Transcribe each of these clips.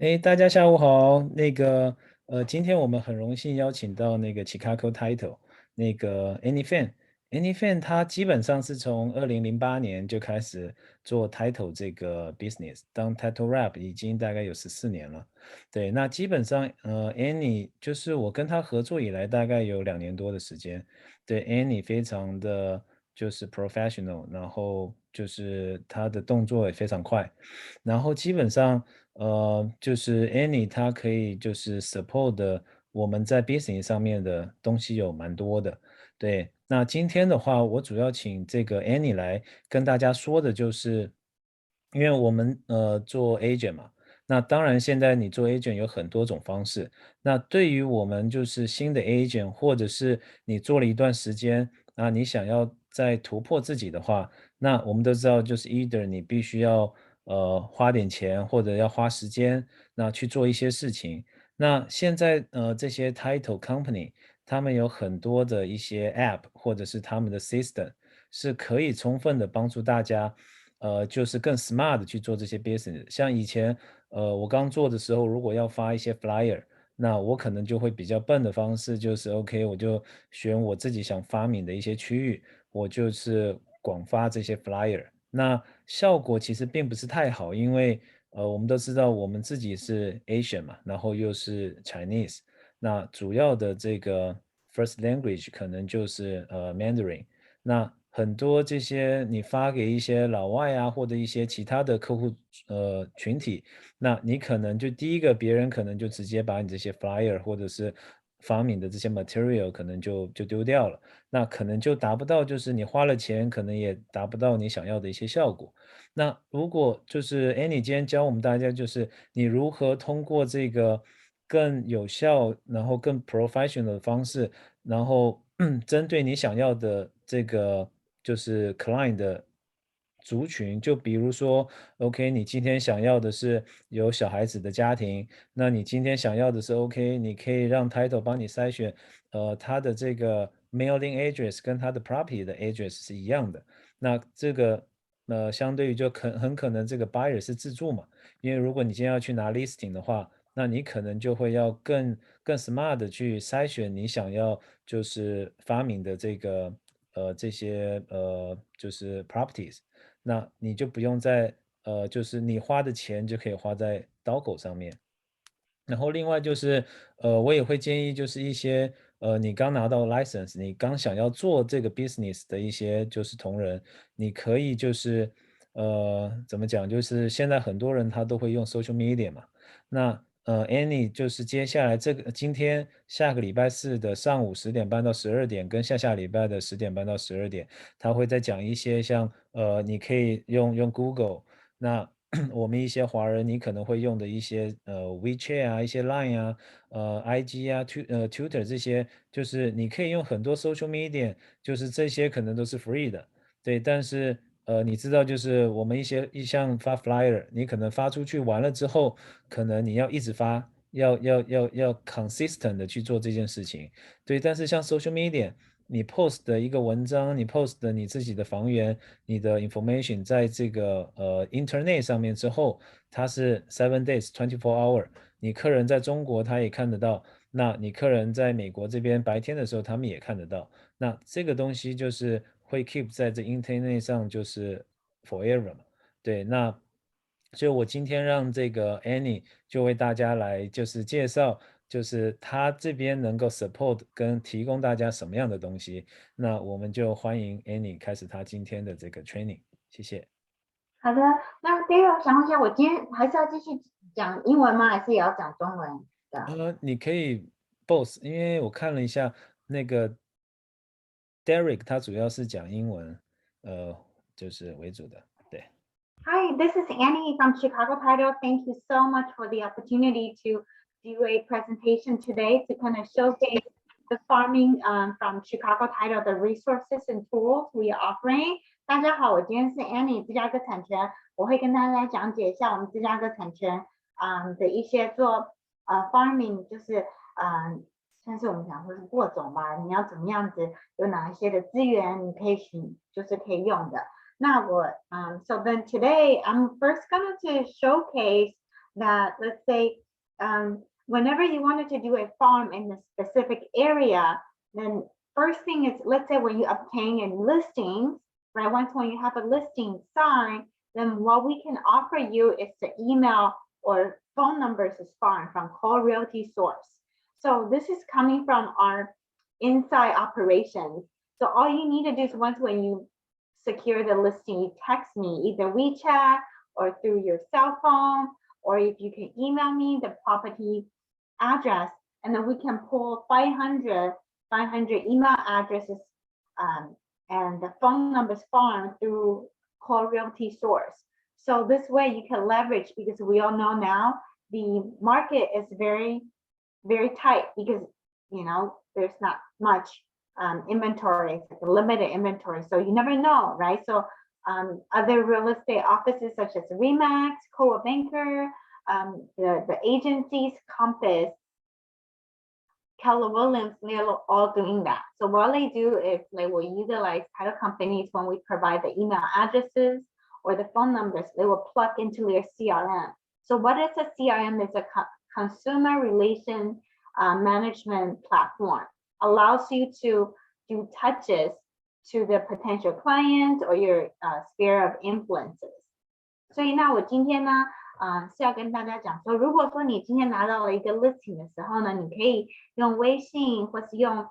哎，大家下午好。今天我们很荣幸邀请到那个 Chicago Title 那个 Annie Fan 他基本上是从2008年就开始做 Title 这个 business，当 Title Rep 已经大概有14年了。对，那基本上Annie 就是我跟他合作以来大概有2年多的时间。对，Annie 非常的就是 professional，然后就是他的动作也非常快，然后基本上。就是 Annie 她可以就是 support 的我们在 business 上面的东西有蛮多的。对，那今天的话，我主要请这个 Annie 来跟大家说的就是，因为我们做 agent 嘛，那当然现在你做 agent 有很多种方式。那对于我们就是新的 agent，或者是你做了一段时间啊，你想要再突破自己的话，那我们都知道就是 either 你必须要花点钱或者要花时间，那去做一些事情。那现在这些 title company 他们有很多的一些 app 或者是他们的 system 是可以充分的帮助大家，就是更 smart 地去做这些 business。像以前我刚做的时候，如果要发一些 flyer，那我可能就会比较笨的方式，就是 OK，我就选我自己想发明的一些区域，我就是广发这些 flyer。那效果其实并不是太好，因为我们都知道我们自己是 Asian 嘛，然后又是 Chinese，那主要的这个 first language 可能就是Mandarin。那很多这些你发给一些老外啊，或者一些其他的客户群体，那你可能就第一个，别人可能就直接把你这些 flyer 或者是发明的这些 material 可能就丢掉了。那可能就达不到，就是你花了钱，可能也达不到你想要的一些效果。那如果就是 Annie 今天教我们大家，就是你如何通过这个更有效，然后更 professional 的方式，然后针对你想要的这个就是 client 的族群，就比如说，OK，你今天想要的是有小孩子的家庭，那你今天想要的是 OK，你可以让 Title 帮你筛选，他的这个 mailing address 跟他的 property 的 address 是一样的。那这个相对于就很可能这个 buyer 是自助嘛，因为如果你今天要去拿 listing 的话，那你可能就会要更 smart 的去筛选你想要就是发明的这个这些就是 properties。那你就不用在就是你花的钱就可以花在刀口上面。然后另外就是，我也会建议就是一些，你刚拿到 license，你刚想要做这个 business 的一些就是同仁，你可以就是，怎么讲，就是现在很多人他都会用 social media 嘛。那Annie 就是接下来这个今天下个礼拜四的上午10点半到12点，跟下下礼拜的10点半到12点，他会再讲一些像你可以用 Google。那我们一些华人，你可能会用的一些WeChat 啊，一些 Line 啊，IG 啊Twitter 这些，就是你可以用很多 social media，就是这些可能都是 free 的。对，但是你知道，就是我们一项发 flyer，你可能发出去完了之后，可能你要一直发，要 consistent 的去做这件事情。对，但是像 social media，你 post 的一个文章，你 post 的你自己的房源，你的 information 在这个internet 上面之后，它是 7 days 24 hour，你客人在中国他也看得到，那你客人在美国这边白天的时候他们也看得到。那这个东西就是会 keep 在这 internet 上，就是 forever 嘛。对，那所以我今天让这个 Annie 就为大家来就是介绍，就是他这边能够 support 跟提供大家什么样的东西。那我们就欢迎 Annie 开始他今天的这个 training，谢谢。好的，那第二个想问一下，我今天还是要继续讲英文吗？还是也要讲中文的你可以 both，因为我看了一下那个 Derek，他主要是讲英文，呃，就是为主的，对。？Hi, this is Annie from Chicago Title. Thank you so much for the opportunity to do a presentation today to kind of showcase the farming from Chicago Title, the resources and tools we are offering. 大家好，我今天是 Annie 芝加哥产权，我会跟大家讲解一下我们芝加哥产权的一些做farming，就是算是我们讲说是播种吧，你要怎么样子，有哪一些的资源你可以就是可以用的。那我so then today I'm first going to showcase that, let's say, whenever you wanted to do a farm in a specific area, then first thing is, let's say when you obtain a listing, right? Once when you have a listing signed, then what we can offer you is the email or phone numbers is fine from Call Realty source. So this is coming from our inside operations. So all you need to do is once when you secure the listing, you text me either WeChat or through your cell phone, or if you can email me the property address, and then we can pull 500 email addresses and the phone numbers farmed through Call Realty source. So this way you can leverage, because we all know now the market is very, very tight because, you know, there's not much inventory, it's like a limited inventory. So you never know, right? So other real estate offices such as Remax, Coa Banker, the agencies, Compass, Keller Williams, they're all doing that. So what they do is they will utilize title companies when we provide the email addresses or the phone numbers, they will plug into their CRM. So what is a CRM? It's a consumer relation management platform. Allows you to do touches to the potential client or your sphere of influences. 所以那我今天呢，是要跟大家讲说，如果说你今天拿到了一个 listing 的时候呢，你可以用微信或是用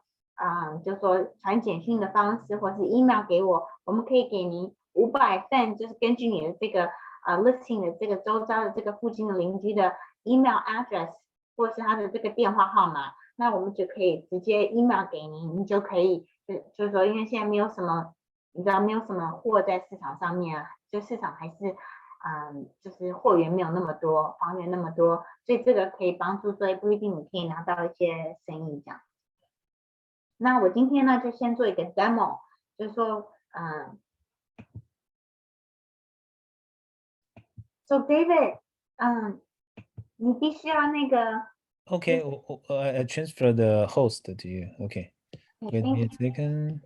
就说传简讯的方式，或是 email 给我，我们可以给您500份，就是根据你的这个listing 的这个周遭的这个附近的邻居的 email address 或是他的这个电话号码，那我们就可以直接 email 给您，你就可以就是说，因为现在没有什么，你知道没有什么货在市场上面啊，就市场还是就是货源没有那么多，房源那么多，所以这个可以帮助，所以不一定你可以拿到一些生意这样。那我今天呢就先做一个 demo， 就是说So David，你必须要那个。Okay, I transfer the host to you. Okay, wait me a second.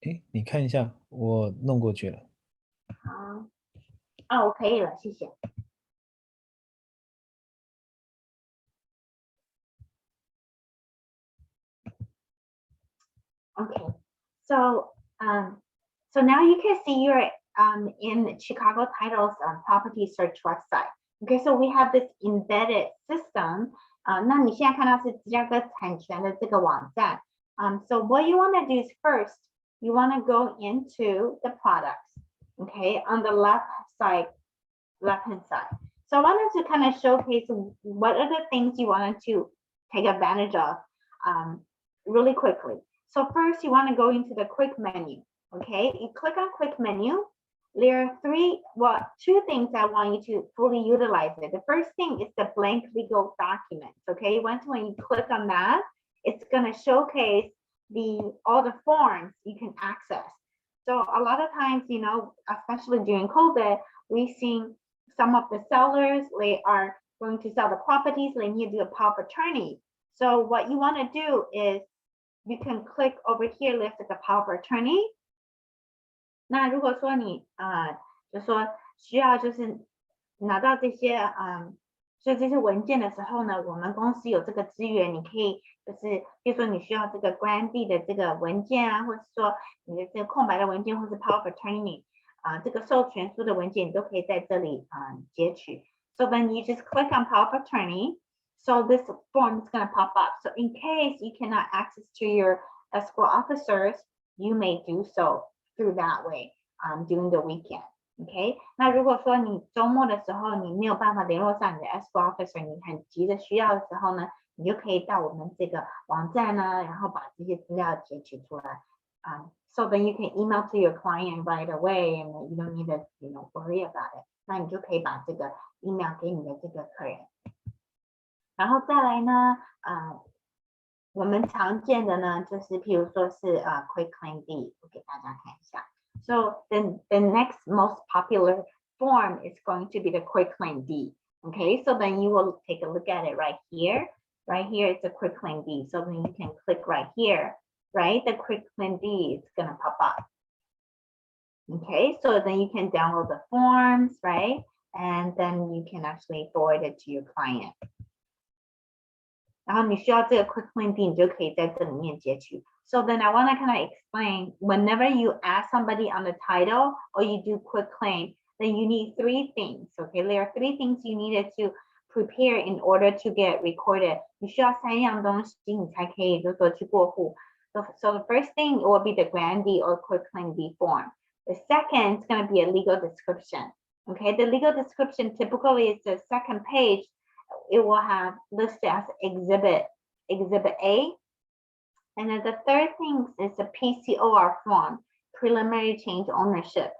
Eh, 你看一下，我弄过去了。好，我可以了，谢谢。Okay, so now you can see you're in Chicago Title's property search website. Okay, so we have this embedded system. 那你现在看到是芝加哥产权的这个网站。So what you want to do is first, you want to go into the products. Okay, on the left hand side. So I wanted to kind of showcase what are the things you wanted to take advantage of really quickly. So first, you want to go into the quick menu. Okay, you click on quick menu. There are two things I want you to fully utilize it. The first thing is the blank legal documents. Okay, once when you click on that, it's going to showcase all the forms you can access. So a lot of times, you know, especially during COVID, we've seen some of the sellers, they are going to sell the properties, they need to do a power of attorney. So what you want to do is you can click over here, list the power of attorney. 那如果说你就说需要就是拿到这些所以这些文件的时候呢，我们公司有这个资源，你可以就是比如说你需要这个 grantee 的这个文件啊，或者说你的这个空白的文件，或是 power of attorney 这个授权书的文件，你都可以在这里截取。So then you just click on power of attorney. So this form is going to pop up. So in case you cannot access to your escrow officers, you may do so through that way during the weekend. OK， 那如果说你周末的时候你没有办法联络上你的 escrow officer， 你很急的需要的时候呢，你就可以到我们这个网站呢，然后把这些资料截取出来。So then you can email to your client right away, and you don't need to, you know, worry about it. 那你就可以把这个 email 给你的这个客人。然后再来呢，我们常见的呢，就是譬如说是quick claim deed，我给大家看一下。So the next most popular form is going to be the quick claim deed. Okay, so then you will take a look at it right here. Right here, it's a quick claim deed. So then you can click right here, right? The quick claim deed is gonna pop up. Okay, so then you can download the forms, right? And then you can actually forward it to your client. 然后你需要这个 quick claim deed，你就可以在这里面截取。So then I want to kind of explain, whenever you ask somebody on the title or you do quick claim, then you need 3 things, okay? There are 3 things you needed to prepare in order to get recorded. 你需要3样东西，你才可以就是说去过户。So the first thing will be the grantee or quick claim deed form. The second is going to be a legal description. Okay, the legal description typically is the second page. It will have listed as exhibit A. And then the third thing is the PCOR form, preliminary change ownership.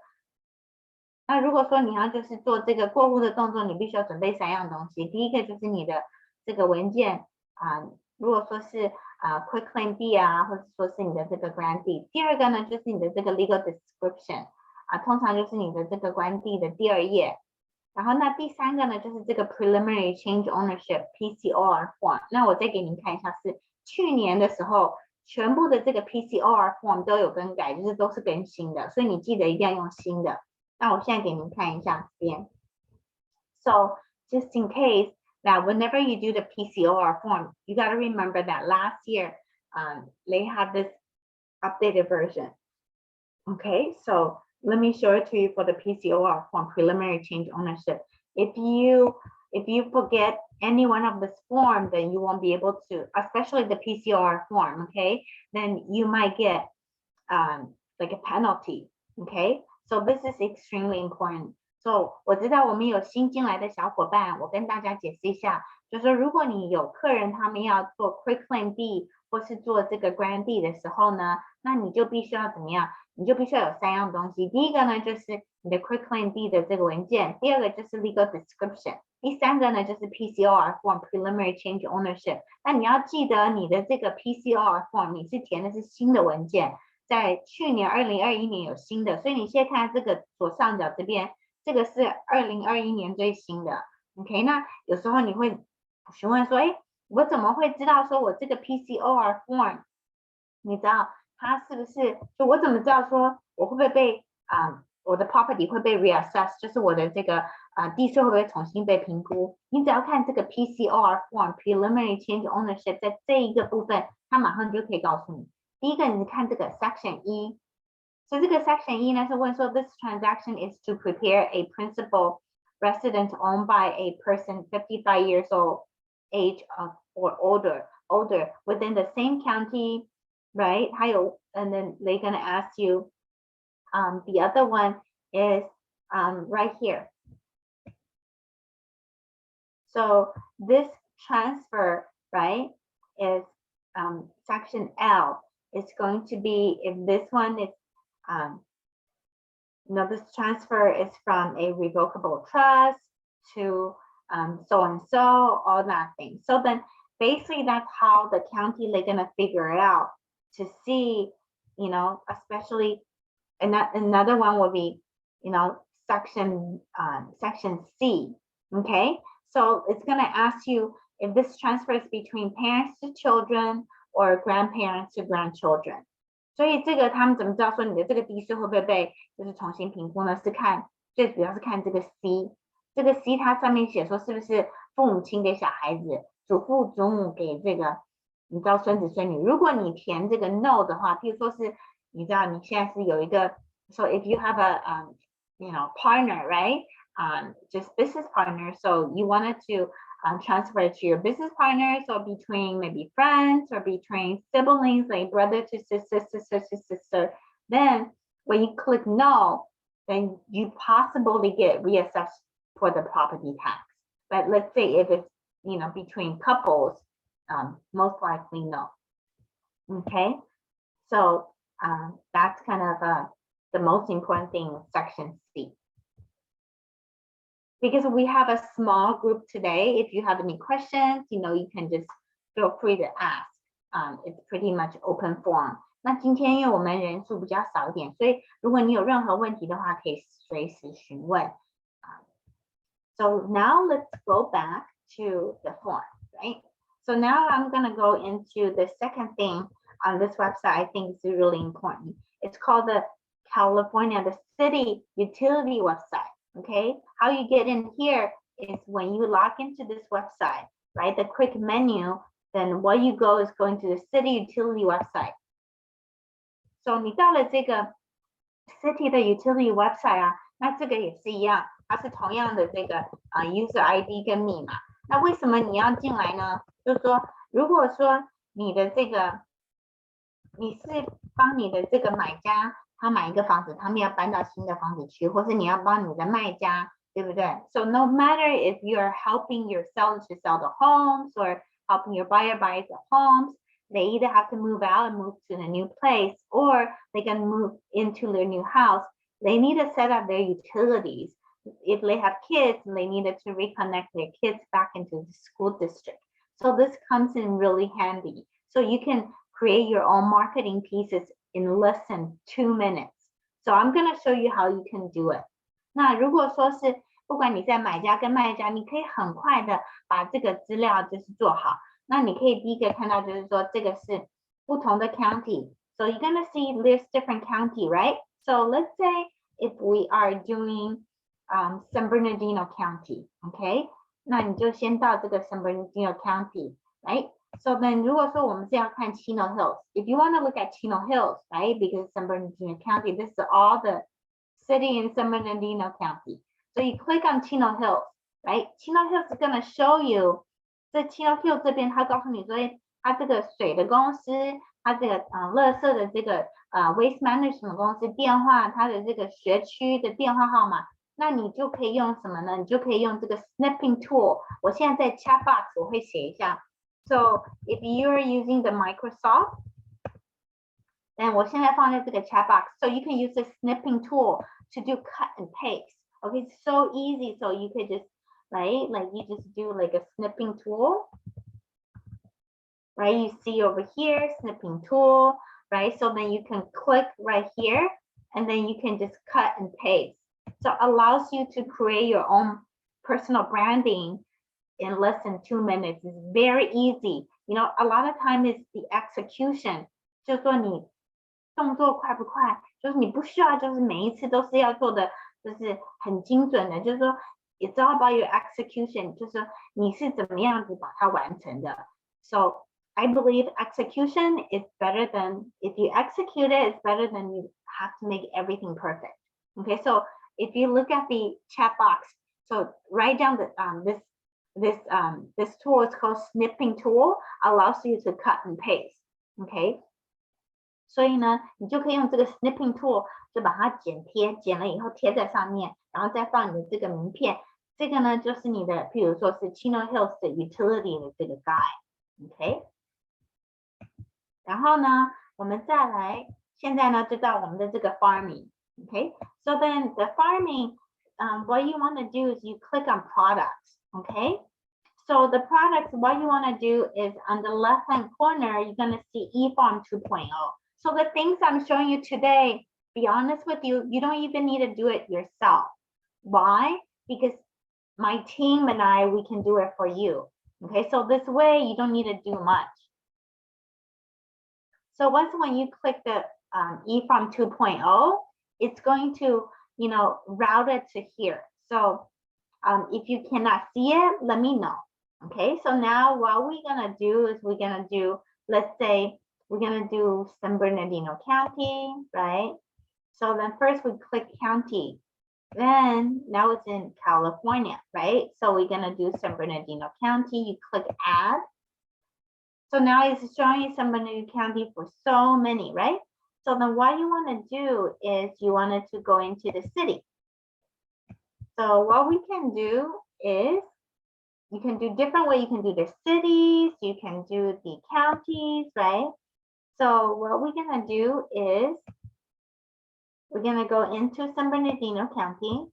那如果说你要就是做这个过户的动作，你必须要准备3样东西。第一个就是你的这个文件如果说是quick claim deed 或者说是你的这个 grantee。第二个呢就是你的这个 legal description 通常就是你的这个 grantee 的第2页。然后那第3个呢就是这个 preliminary change ownership PCOR form。那我再给您看一下，是去年的时候全部的这个 PCOR form 都有更改，就是都是更新的，所以你记得一定要用新的。那我现在给您看一下这边。So just in case that whenever you do the PCOR form, you got to remember that last year they had this updated version. Okay, so let me show it to you for the PCOR form, preliminary change ownership. If you forget any one of this form, then you won't be able to, especially the PCOR form, okay? Then you might get like a penalty, okay? So this is extremely important. So 我知道我们有新进来的小伙伴，我跟大家解释一下，就是说如果你有客人他们要做 quick claim deed 或是做这个 grantee 的时候呢，那你就必须要怎么样？你就必须要有3样东西。第一个呢就是你的 quick claim deed 的这个文件，第二个就是 legal description， 第3个呢就是 PCOR form preliminary change ownership。那你要记得你的这个 PCOR form 你是填的是新的文件，在去年2021年有新的，所以你现在看这个左上角这边，这个是2021年最新的。OK， 那有时候你会询问说，我怎么会知道说我这个 PCOR form， 你知道它是不是？就我怎么知道说我会不会被我的 property 会被 reassess， 就是我的这个地税会不会重新被评估？你只要看这个 PCOR form preliminary change ownership， 在这一个部分，它马上就可以告诉你。第一个，你看这个 section 1， 所以这个 section 1呢是问说 this transaction is to prepare a principal residence owned by a person 55 years old age or older within the same county, right? 还有 and then they're gonna ask you the other one is right here. So this transfer, right, is section L. It's going to be if this one is this transfer is from a revocable trust to so and so, all that thing. So then basically that's how the county they're gonna figure it out to see, especially another one will be, section C. Okay, so it's gonna ask you if this transfer is between parents to children or grandparents to grandchildren. 所以这个他们怎么知道说你的这个地税会不会被就是重新评估呢？是看最主要是看这个 C， 这个 C 它上面写说是不是父母亲给小孩子，祖父祖母给这个你知道孙子孙女。如果你填这个 No 的话，譬如说是你知道你现在是有一个 So if you have a partner, right? Just business partner, so you wanted to transfer it to your business partners or between maybe friends or between siblings, like brother to sister. Then when you click no, then you possibly get reassessed for the property tax. But let's say if it's between couples, most likely no. Okay, so that's kind of the most important thing with section C. Because we have a small group today, if you have any questions, you can just feel free to ask. it's pretty much open forum。那今天因为我们人数比较少一点，所以如果你有任何问题的话，可以随时询问。So now let's go back to the form, right? So now I'm gonna go into the second thing on this website I think is really important. It's called the city utility website, okay? How you get in here is when you log into this website, right? The quick menu, then what you go is going to the city utility website. So 你到了这个 city 的 utility website 啊，那这个也是一样，它是同样的这个user ID 跟密码。那为什么你要进来呢？就是说，如果说你的这个你是帮你的这个买家，他买一个房子，他们要搬到新的房子去，或是你要帮你的卖家，对不对 ？So no matter if you're helping your seller to sell the homes or helping your buyer buy the homes, they either have to move out and move to a new place, or they can move into their new house. They need to set up their utilities. If they have kids, they needed to reconnect their kids back into the school district. So this comes in really handy. So you can create your own marketing pieces in less than 2 minutes. So I'm going to show you how you can do it. 那如果说是不管你在买家跟卖家，你可以很快的把这个资料就是做好。那你可以第一个看到就是说这个是不同的 county. So you're going to see there's different county, right? So let's say if we are doing San Bernardino County, okay? 那你就先到这个 San Bernardino County, right? So then 如果说我们是要看 Chino Hills, if you want to look at Chino Hills, right? Because San Bernardino County, this is all the city in San Bernardino County. So you click on Chino Hills, right? Chino Hills is going to show you 在 Chino Hills 这边，他告诉你说，他这个水的公司，他这个垃圾的这个waste management 公司电话，他的这个学区的电话号码，那你就可以用什么呢？你就可以用这个 snipping tool。我现在在 chat box 我会写一下。So if you're using the Microsoft, then 我现在放在这个 chat box. So you can use the snipping tool to do cut and paste. Okay, it's so easy. So you could just right? Like you just do like a snipping tool, right? You see over here, snipping tool, right? So then you can click right here and then you can just cut and paste. So it allows you to create your own personal branding in less than 2 minutes. It's very easy. You know, a lot of time is the execution. 就是说你动作快不快，就是你不需要就是每一次都是要做的就是很精准的，就是说It's all about your execution. 就是你是怎么样子把它完成的。So I believe execution is better than if you execute it, it's better than you have to make everything perfect. Okay, so if you look at the chat box, so write down the this tool is called snipping tool, allows you to cut and paste. Okay. 所以呢，你就可以用这个 snipping tool 就把它剪贴，剪了以后贴在上面，然后再放你的这个名片。这个呢，就是你的，譬如说是 Chino Hills 的 utility 的这个 guide，OK。然后呢，我们再来，现在呢就到我们的这个 farming，OK。So then the farming, what you want to do is you click on products，OK。So the products, what you want to do is on the left-hand corner, you're going to see eFarm 2.0. So the things I'm showing you today, be honest with you, you don't even need to do it yourself. Why? Because my team and I, we can do it for you. Okay, so this way you don't need to do much. So once when you click the eFarm 2.0, it's going to, you know, route it to here. So if you cannot see it, let me know. Okay, so now what we're gonna do is we're gonna do, let's say we're gonna do San Bernardino County, right? So then first we click county. Then now it's in California, right? So we're gonna do San Bernardino County. You click add. So now it's showing you San Bernardino County for so many, right? So then what you want to do is you wanted to go into the city. So what we can do is you can do different way. You can do the cities, you can do the counties, right? So what we're gonna do is we're gonna go into San Bernardino County.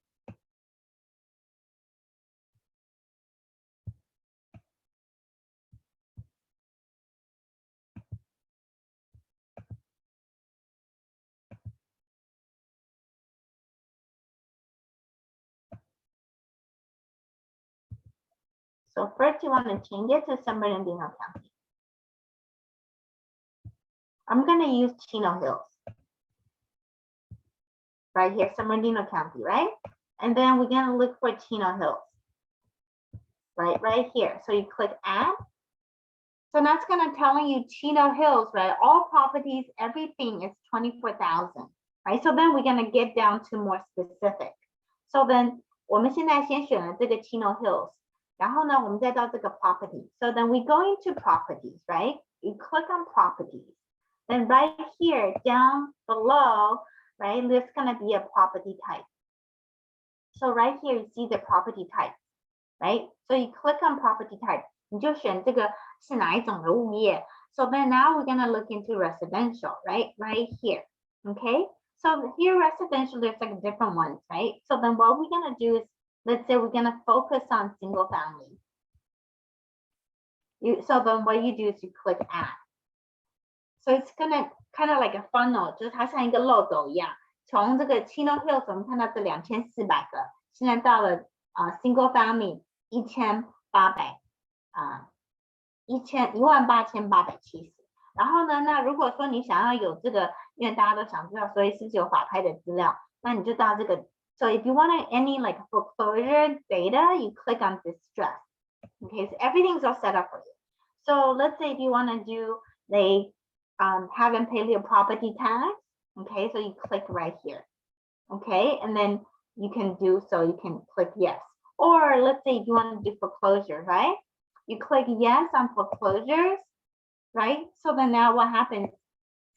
So first you want to change it to San Bernardino County. I'm going to use Chino Hills. Right here, San Bernardino County, right? And then we're going to look for Chino Hills. Right here. So you click add. So that's going to tell you Chino Hills, right? All properties, everything is 24,000, right? So then we're going to get down to more specific. So then 我们现在先选了这个 Chino Hills， 然后呢，我们再到这个 property. So then we go into properties, right? You click on properties. Then right here down below, right, there's going to be a property type. So right here you see the property type, right? So you click on property type. 你就选这个是哪一种的物业。So then now we're gonna look into residential, right? Right here, okay? So here residential, there's like different ones, right? So then what we're gonna do is, let's say we're gonna focus on single family. So then what you do is you click add. So it's gonna kind of like a funnel, 就是它像一个漏斗一样，从这个 Chino Hills 我们看到这2400个，现在到了single family 11870，然后呢，那如果说你想要有这个，因为大家都想知道，所以是不是有法拍的资料，那你就到这个。So if you want any like foreclosure data, you click on distress. Okay, so everything's all set up for you. So let's say if you want to do they haven't paid your property tax. Okay, so you click right here. Okay, and then you can do so. You can click yes. Or let's say if you want to do foreclosure, right? You click yes on foreclosures, right? So then now what happens?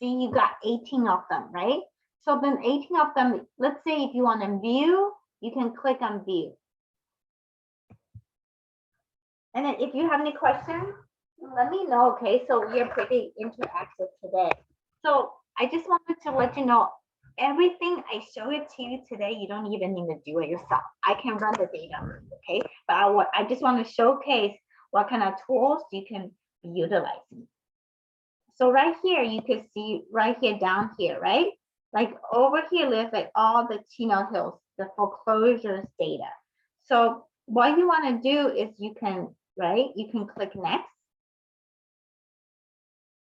See, you got 18 of them, right? So then 18 of them, let's say if you want to view, you can click on view. And then if you have any questions, let me know, okay? So we are pretty interactive today. So I just wanted to let you know, everything I show it to you today, you don't even need to do it yourself. I can run the data, okay? But I just want to showcase what kind of tools you can be utilizing. So right here, you can see right here down here, right? Like over here, there's like all the Chino Hills, the foreclosures data. So what you want to do is you can, right? You can click next.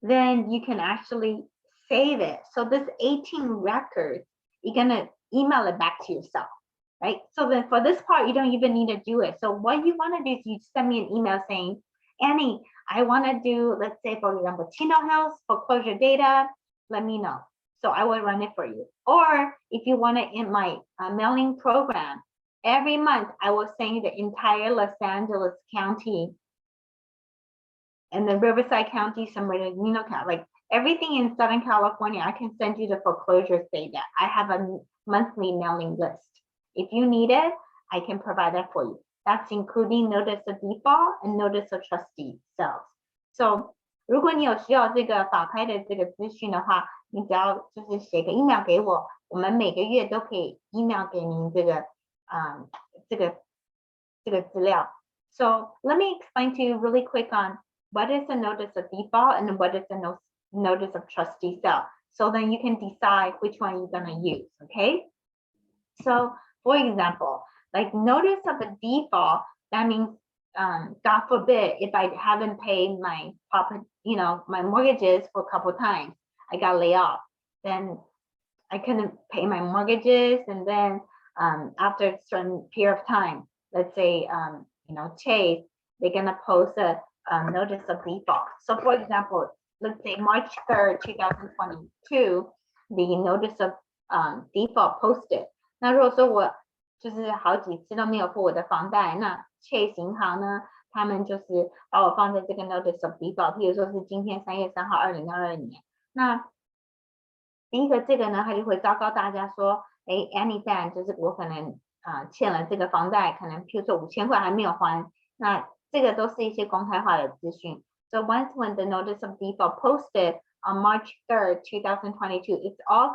Then you can actually save it. So this 18 records, you're gonna email it back to yourself, right? So then for this part, you don't even need to do it. So what you want to do is you send me an email saying, Annie, I want to do, let's say, for example, Chino Hills foreclosure data, let me know. So I will run it for you. Or if you want it in my mailing program, every month I will send you the entire Los Angeles County and the Riverside County, San Bernardino County, like everything in Southern California, I can send you the foreclosures data. I have a monthly mailing list. If you need it, I can provide that for you. That's including notice of default and notice of trustee sales. So 如果你有需要这个法拍的这个资讯的话，你只要就是写个 email 给我，我们每个月都可以 email 给您这个资料。So let me explain to you really quick on what is a notice of default and what is a notice of trustee sale. So then you can decide which one you're gonna use, okay? So for example, like notice of a default, that means God forbid, if I haven't paid my property, my mortgages for a couple of times, I got laid off, then I couldn't pay my mortgages, and then after a certain period of time, let's say Chase, they're gonna post a notice of default. So for example, let's say March 3rd, 2022, the notice of default posted. 那如果说我就是好几次都没有付我的房贷，那 Chase 银行呢，他们就是把我放在这个 notice of default， 譬如说是今天3月3号2022年。那第一个这个呢，他就会昭告大家说，Annie Fan 就是我可能欠了这个房贷，可能譬如说5000块还没有还，那这个都是一些公开化的资讯。So once when the notice of default posted on March 3rd, 2022, it's all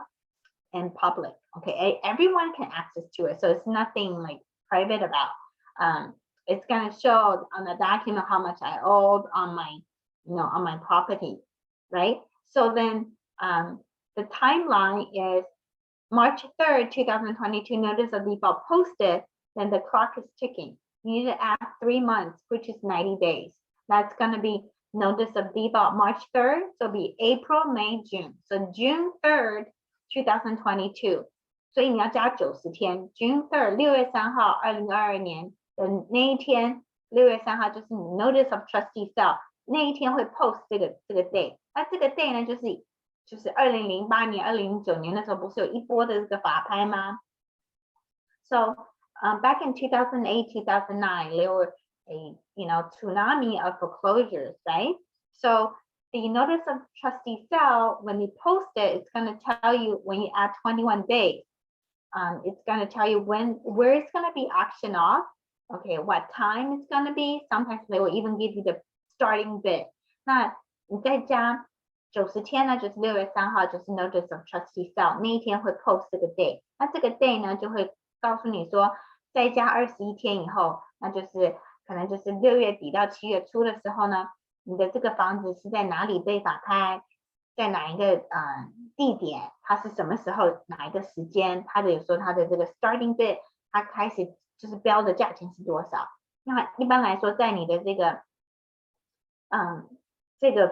in public. Okay, everyone can access to it, so it's nothing like private about. It's gonna show on the document how much I owed on my, on my property, right? So then the timeline is March 3rd, 2022, notice of default posted, then the clock is ticking. you need to add 3 months, which is 90 days. That's going to be notice of default March 3rd, so it'll be April, May, June. So June 3rd, 2022. 所以你要加90天 ，June 3rd 6月3号2022年的那一天，6月3号就是你 notice of trustee sale 那一天会 post 这个 day。那这个 day 呢，就是2008年、2009年的时候，不是有一波的这个法拍吗 ？So back in 2008, 2009, there were a tsunami of foreclosures, right? So the notice of trustee sale, when you post it, it's going to tell you when you add 21 days. It's going to tell you where it's going to be auctioned off, okay, what time it's going to be. Sometimes they will even give you the starting bid. 那你再加90天呢，就是6月3号，就是 notice of trustee sale 那一天会 post 这个 day。那这个 day 呢，就会告诉你说，再加21天以后，那就是可能就是6月底到7月初的时候呢，你的这个房子是在哪里被法拍，在哪一个地点，它是什么时候，哪一个时间，它的有时候它的这个 starting bid， 它开始就是标的价钱是多少。那一般来说，在你的这个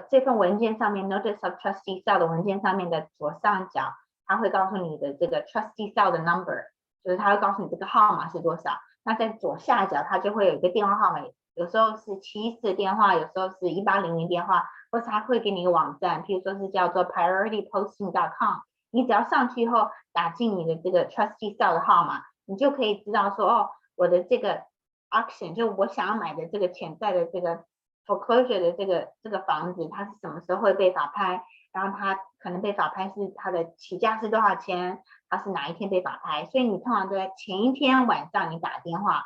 这份文件上面 notice of trustee sale 的文件上面的左上角，它会告诉你的这个 trustee sale 的 number， 就是它会告诉你这个号码是多少。那在左下角，它就会有一个电话号码，有时候是714电话，有时候是1800电话，或是它会给你一个网站，譬如说是叫做 priorityposting.com， 你只要上去以后打进你的这个 trustee sale 的号码，你就可以知道说，哦，我的这个 auction 就我想要买的这个潜在的这个 foreclosure 的这个房子，它是什么时候会被法拍，然后它可能被法拍是它的起价是多少钱，它是哪一天被法拍，所以你通常都在前一天晚上你打电话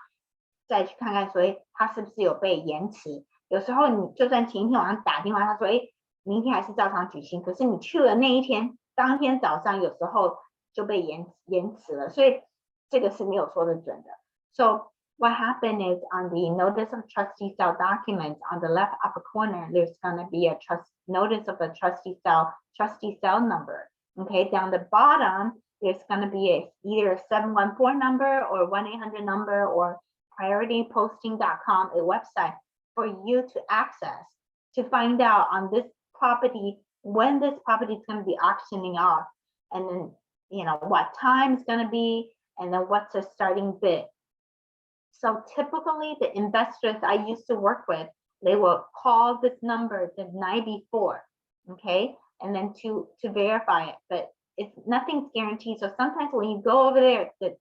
再去看看，所以它是不是有被延迟。有时候你就算前一天晚上打电话，他说，明天还是照常举行，可是你去了那一天，当天早上有时候就被延迟了，所以这个是没有说的准的。So what happened is on the notice of trustee sale document on the left upper corner, there's going to be a notice of a trustee sale number. Okay, down the bottom, there's going to be either a 714 number or 1-800 number or priorityposting.com, a website for you to access to find out on this property when this property is going to be auctioning off, and then what time it's going to be, and then what's the starting bid. So typically the investors I used to work with, they will call this number the night before, okay, and then to verify it, but nothing's guaranteed. So sometimes when you go over there the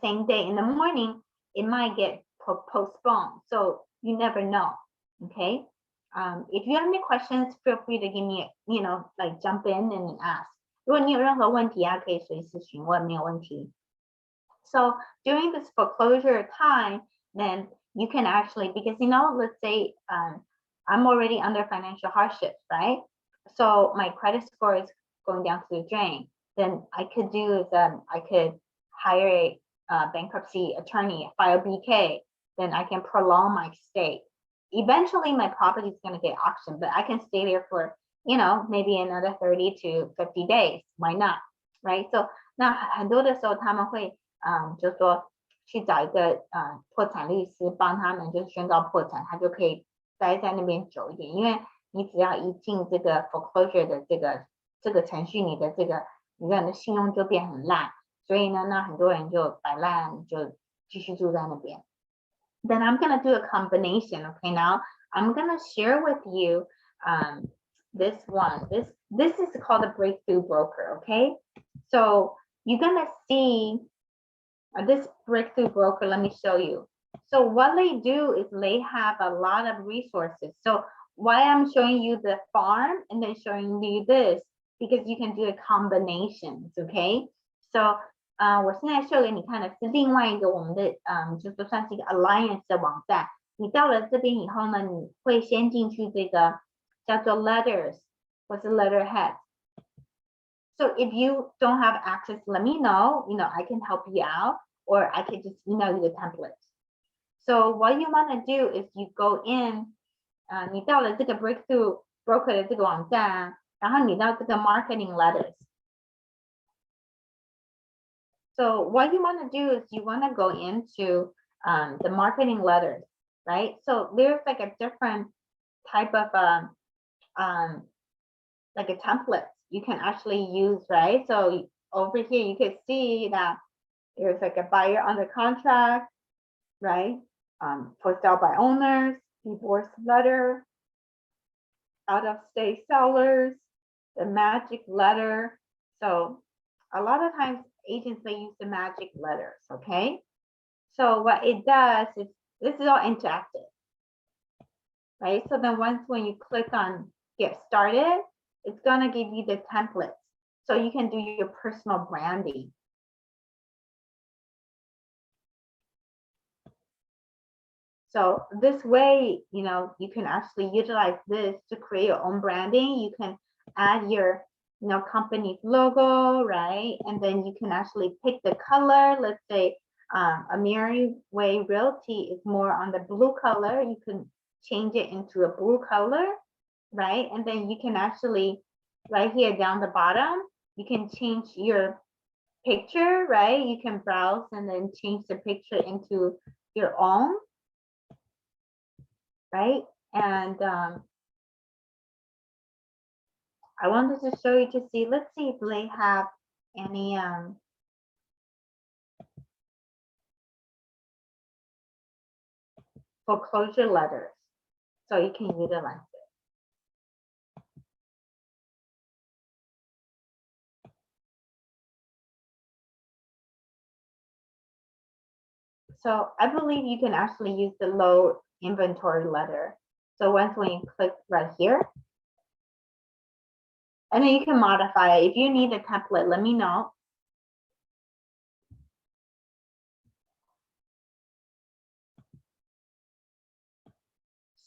same day in the morning, it might get postponed. So you never know, okay? If you have any questions, feel free to give me, like jump in and ask. 如果你有任何问题啊，可以随时询问，没有问题。So during this foreclosure time, then you can actually, because let's say I'm already under financial hardship, right? So my credit score is going down to the drain. Then I could do is I could hire a bankruptcy attorney, file BK. Then I can prolong my stay. Eventually, my property is going to get auctioned, but I can stay there for maybe another 30 to 50 days. Why not, right? So 那很多的时候他们会就说去找一个破产律师帮他们就是宣告破产，他就可以待在那边久一点，因为你只要一进这个 foreclosure 的这个程序，你的信用就变很烂，所以呢，那很多人就摆烂，就继续住在那边。Then I'm gonna do a combination. Okay, now I'm gonna share with you this one. This is called a breakthrough broker. Okay, so you're gonna see this breakthrough broker. Let me show you. So what they do is they have a lot of resources. So why I'm showing you the farm and then showing you this, because you can do a combinations. Okay, so 我现在秀给你看的是另外一个我们的就是算是一个 alliance 的网站。你到了这边以后呢，你会先进去这个叫做 letters 或是 letterhead。So if you don't have access, let me know. I can help you out, or I can just email you the templates. So what you want to do is you go in. 你到了这个 breakthrough broker 的这个网站啊，然后你到这个 marketing letters。So what you want to do is you want to go into the marketing letters, right? So there's like a different type of like a template you can actually use, right? So over here you can see that there's like a buyer under contract, right? For sale by owners, divorce letter, out of state sellers, the magic letter. So a lot of times agents, they use the magic letters, okay? So what it does is, this is all interactive, right? So then once when you click on get started, it's gonna give you the templates. So you can do your personal branding. So this way, you know, you can actually utilize this to create your own branding. You can add your, you know, company's logo, right? And then you can actually pick the color. Let's say Ameriway Realty is more on the blue color. You can change it into a blue color, right? And then you can actually, right here down the bottom, you can change your picture, right? You can browse and then change the picture into your own, right? And I wanted to show you to see, let's see if they have any foreclosure letters, so you can utilize it. So I believe you can actually use the low inventory letter. So once when you click right here, and then you can modify it. If you need a template, let me know.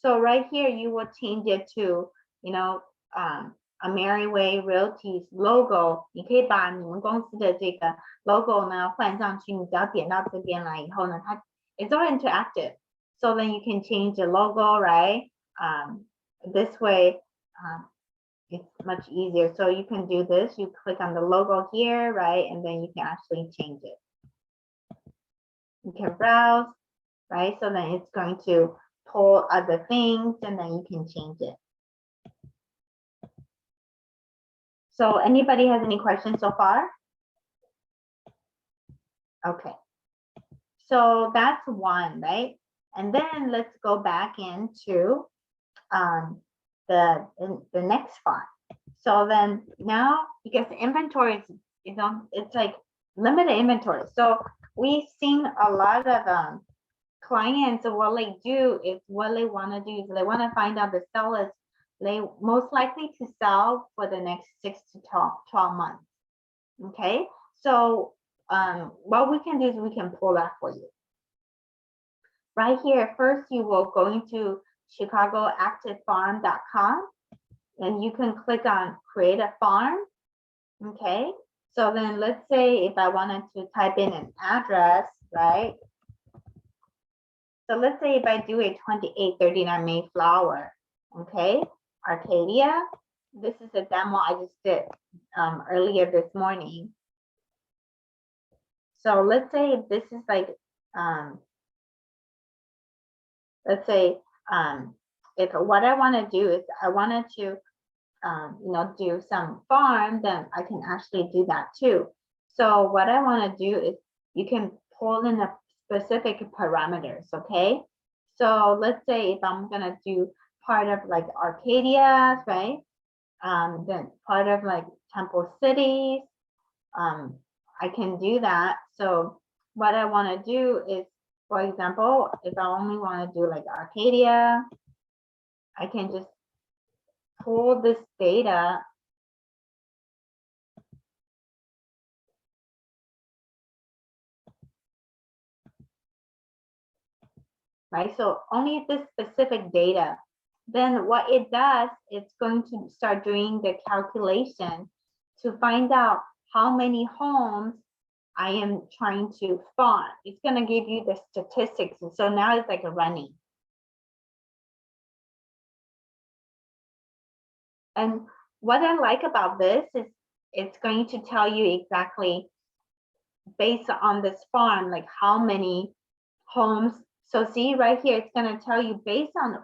So right here, you will change it to, you know, Ameriway Realty's logo。你可以把你们公司的这个 logo 呢换上去。你只要点到这边来以后呢，它 it's all interactive. So then you can change the logo, right? This way, it's much easier. So you can do this. You click on the logo here, right? And then you can actually change it. You can browse, right? So then it's going to pull other things and then you can change it. So anybody has any questions so far? Okay. So that's one, right? And then let's go back into the next part. So then now, because the inventory is, you know, it's like limited inventory. So we've seen a lot of clients, what they do is, what they want to do is they want to find out the sellers they most likely to sell for the next 6 to 12 months. Okay, so what we can do is we can pull that for you. Right here, first you will go into chicagoactivefarm.com and you can click on create a farm. Okay, so then let's say if I wanted to type in an address, right? So let's say if I do a 2839 Mayflower, okay, Arcadia. This is a demo I just did earlier this morning. So let's say if this is like, let's say if what I want to do is I wanted to, you know, do some farm, then I can actually do that too. So what I want to do is you can pull in a specific parameters, okay? So let's say if I'm gonna do part of like Arcadia, right? Then part of like Temple Cities, I can do that. So what I want to do is, for example, if I only want to do like Arcadia, I can just pull this data. Right, so only this specific data. Then what it does, it's going to start doing the calculation to find out how many homes I am trying to farm. It's going to give you the statistics. And so now it's like a running. And what I like about this is it's going to tell you exactly based on this farm, like how many homes. So see right here, it's gonna tell you based on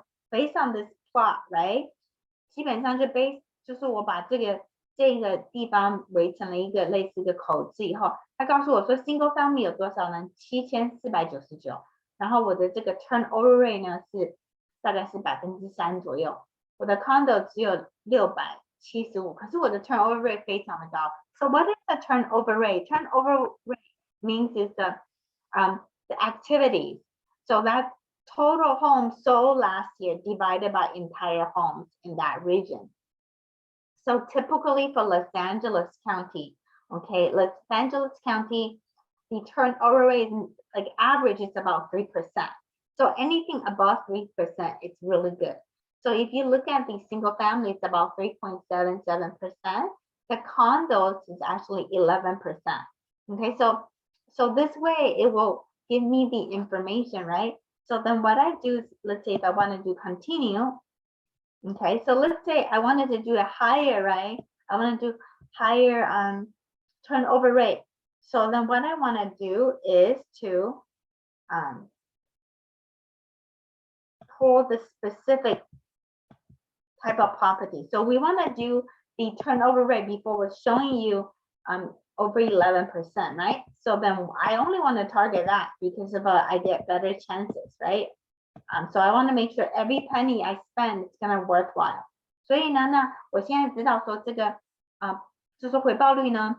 this plot, right? 基本上就是我把这个地方围成了一个类似一个口子以后，它告诉我说 single family 有多少呢？7499，然后我的这个 turnover rate 呢是大概是3%左右，我的 condo 只有675，可是我的 turnover rate 非常的高。So what is the turnover rate? Turnover rate means is the activities. So that's total homes sold last year divided by entire homes in that region. So typically for Los Angeles County, okay, Los Angeles County, the turnover rate is like average is about 3%. So anything above 3%, it's really good. So if you look at the single family, it's about 3.77%. The condos is actually 11%. Okay, so this way it will give me the information, right? So then what I do is, let's say if I want to do continue, okay, so let's say I wanted to do a higher, right? I want to do higher turnover rate. So then what I want to do is to pull the specific type of property. So we want to do the turnover rate before we're showing you over 11%, right? So then I only want to target that because of I get better chances, right? So I want to make sure every penny I spend is gonna worthwhile. 所以呢，那我现在知道说这个就是回报率呢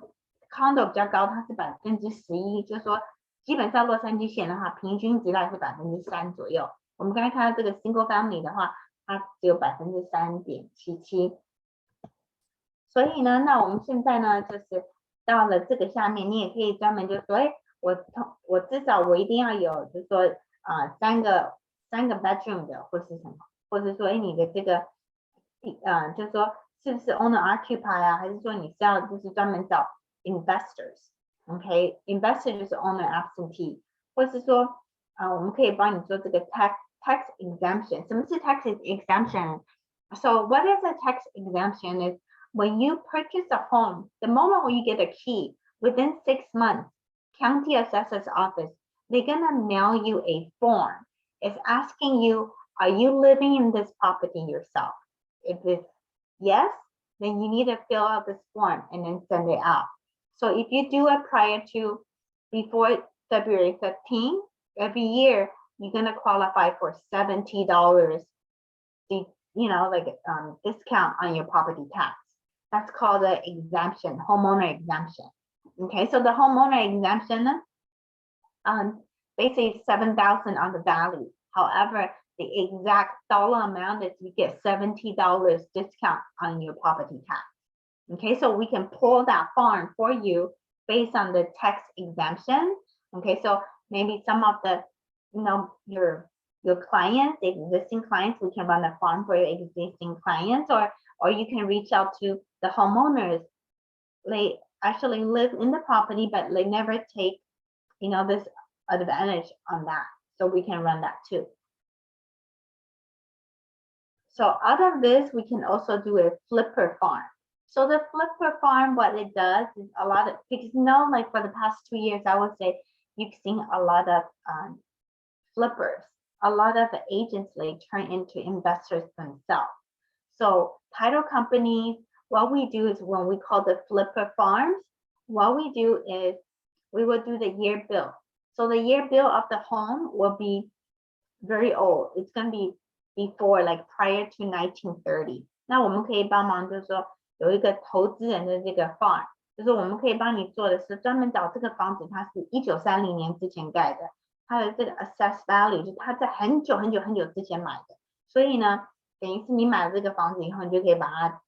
，condo 比较高，它是11%，就是说基本上洛杉矶县的话，平均值大概是3%左右。我们刚才看到这个 single family 的话，它只有3.77%。所以呢，那我们现在呢，就是到了这个下面，你也可以专门就说，哎，我至少我一定要有，就是说三个 bedroom 的，或是什么，或者说，哎，你的这个就是说是不是 owner occupy 啊，还是说你是要就是专门找 investors，OK，investor 就是 owner absentee，或是说我们可以帮你做这个 tax exemption。什么是 tax exemption? So what is a tax exemption is when you purchase a home, the moment when you get a key, within 6 months, county assessor's office, they're gonna mail you a form. It's asking you, are you living in this property yourself? If it's yes, then you need to fill out this form and then send it out. So if you do it before February 15, every year, you're gonna qualify for $70, discount on your property tax. That's called the exemption, homeowner exemption. Okay, so the homeowner exemption, basically $7,000 on the value. However, the exact dollar amount is you get $70 discount on your property tax. Okay, so we can pull that form for you based on the tax exemption. Okay, so maybe some of the, your clients, existing clients, we can run a form for your existing clients, or you can reach out to the homeowners. They actually live in the property, but they never take, this advantage on that. So we can run that too. So out of this, we can also do a flipper farm. So the flipper farm, what it does is because like for the past 2 years, I would say you've seen a lot of flippers. A lot of the agents turn into investors themselves. So title companies, what we do is when we call the flipper farms, what we do is we will do the year bill. So the year bill of the home will be very old. It's going to be before, prior to 1930. 那我们可以帮忙，就是说有一个投资人的这个 farm， 就是我们可以帮你做的是专门找这个房子，它是1930年之前盖的，它的这个 assessed value 就它在很久之前买的，所以呢，等于是你买了这个房子以后，你就可以把它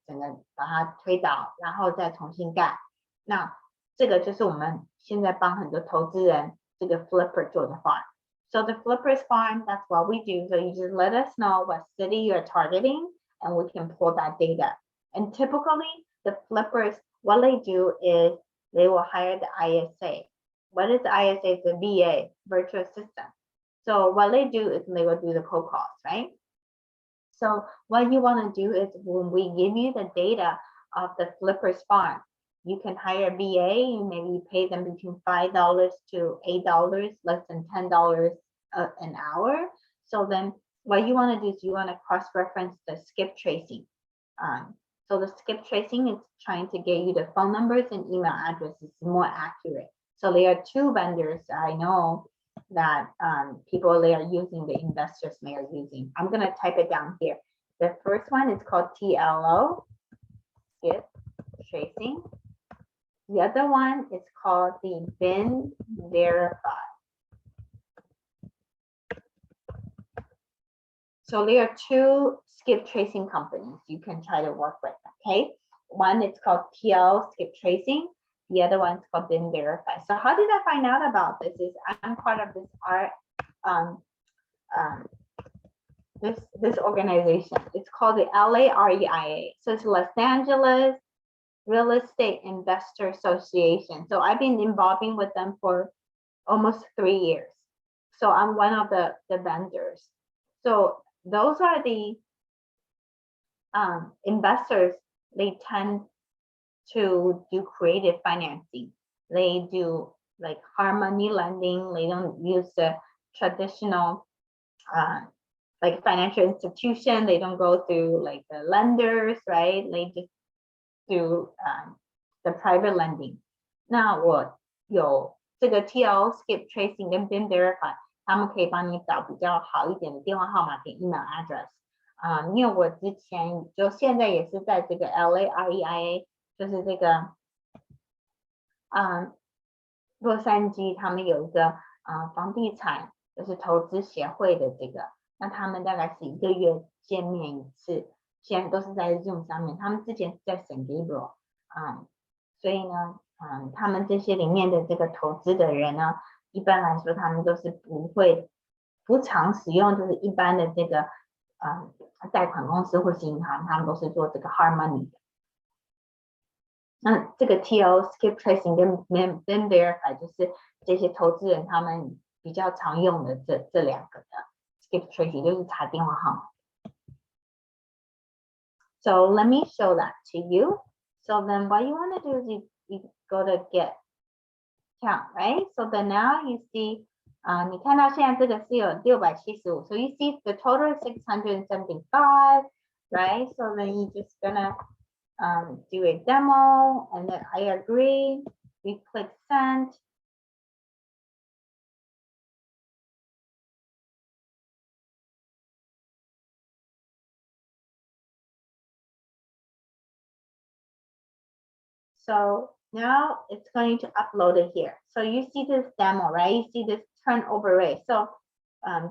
把它推倒，然后再重新盖。那这个就是我们现在帮很多投资人这个 flipper 做的 farm。So the flippers farm, that's what we do. So you just let us know what city you're targeting and we can pull that data. And typically the flippers, what they do is they will hire the ISA. What is the ISA? It's a VA, virtual assistant. So what they do is they will do the cold calls, right? So what you want to do is when we give you the data of the flippers farm, you can hire a VA, maybe pay them between $5 to $8, less than $10 an hour. So then what you want to do is you want to cross-reference the skip tracing. So the skip tracing is trying to get you the phone numbers and email addresses more accurate. So there are two vendors I know that people they are using, the investors may are using. I'm going to type it down here. The first one is called TLO, skip tracing. The other one is called the bin verify. So there are two skip tracing companies you can try to work with, okay? One is called TL skip tracing. The other one is called bin verify. So how did I find out about this? Is I'm part of this organization. It's called the LAREIA. So it's Los Angeles Real Estate Investor Association. So I've been involving with them for almost 3 years. So I'm one of the vendors. So those are the investors. They tend to do creative financing. They do like hard money lending. They don't use the traditional like financial institution. They don't go through like the lenders, right? They just do the private lending. 那我有这个 TL skip tracing 跟 bin verify， 他们可以帮你找比较好一点的电话号码跟 email address。因为我之前就现在也是在这个 LAREIA， 就是这个洛杉矶，他们有一个房地产就是投资协会的这个，那他们大概是1个月见面一次。现在都是在 Zoom 上面，他们之前是在 San Gabriel， 所以呢，他们这些里面的这个投资的人呢，一般来说他们都是不常使用，就是一般的这个贷款公司或是银行，他们都是做这个 hard money 的。那这个 TL skip tracing 跟 bin verify 就是这些投资人他们比较常用的这两个的 skip tracing， 就是查电话号码。So let me show that to you. So then what you want to do is you go to get count, right? So then now you see, 你看到现在这个是有675. So you see the total is 675, right? So then you just gonna do a demo and then I agree. We click send. So now it's going to upload it here. So you see this demo, right? You see this turnover rate. So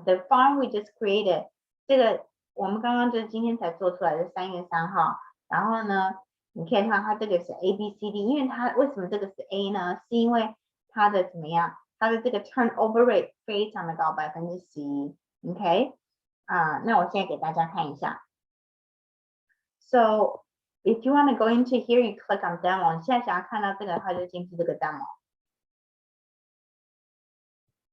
the farm we just created, 这个我们刚刚就是今天才做出来的3月3号。然后呢，你可以看它这个是 ABCD， 因为它为什么这个是 A 呢？是因为它的怎么样？它的这个 turnover rate 非常的高，11%。OK， 那我现在给大家看一下。So if you want to go into here, you click on demo. 你现在想要看到这个，它就进去这个 demo.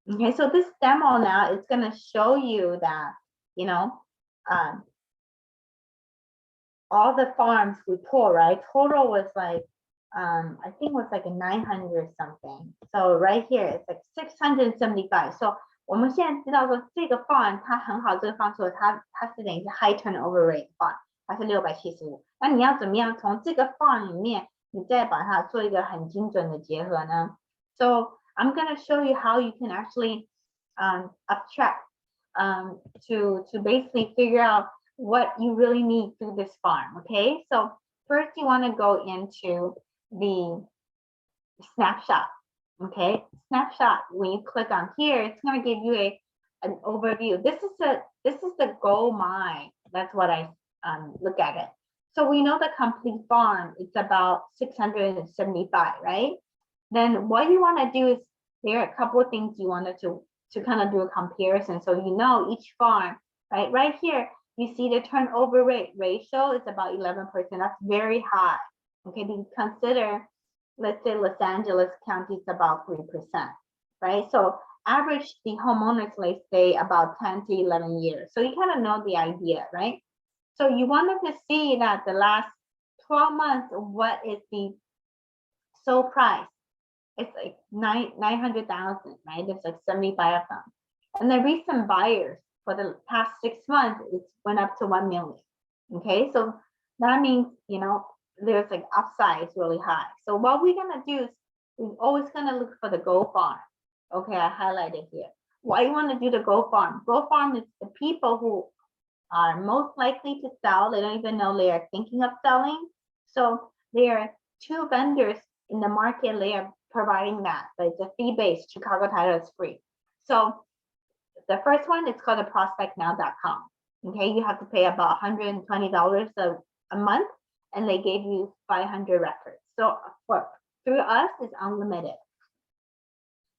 Okay, so this demo now is going to show you that, you know, all the farms we pull, right? Total was like, I think it was like 900 something. So right here, it's like 675. So 我们现在知道说这个 farm 它很好，这个 farm 说它是等于是 high turnover rate farm， 它是675。那你要怎么样从这个 farm 里面，你再把它做一个很精准的结合呢 ？So I'm going to show you how you can actually abstract to basically figure out what you really need through this farm. Okay, so first you want to go into the snapshot. Okay, snapshot. When you click on here, it's going to give you an overview. This is the goal mine. That's what I look at it. So we know the complete farm, it's about 675, right? Then what you want to do is there are a couple of things you wanted to kind of do a comparison. So you know each farm, right here, you see the turnover rate ratio is about 11%. That's very high. Okay, then consider, let's say Los Angeles County is about 3%, right? So average the homeowners may stay about 10 to 11 years. So you kind of know the idea, right? So you wanted to see that the last 12 months, what is the sold price? It's like 900,000, right? There's like 75 of them. And the recent buyers for the past 6 months, it went up to 1 million. Okay, so that means, you know, there's like upside is really high. So what we're gonna do is we're always gonna look for the Go Farm. Okay, I highlighted here. Why you want to do the Go Farm? Go Farm is the people who are most likely to sell. They don't even know they are thinking of selling. So there are 2 vendors in the market. They are providing that, but it's a fee-based. Chicago Title is free. So the first one is called the prospectnow.com. Okay, you have to pay about $120 a month, and they gave you 500 records. So through us, it's unlimited.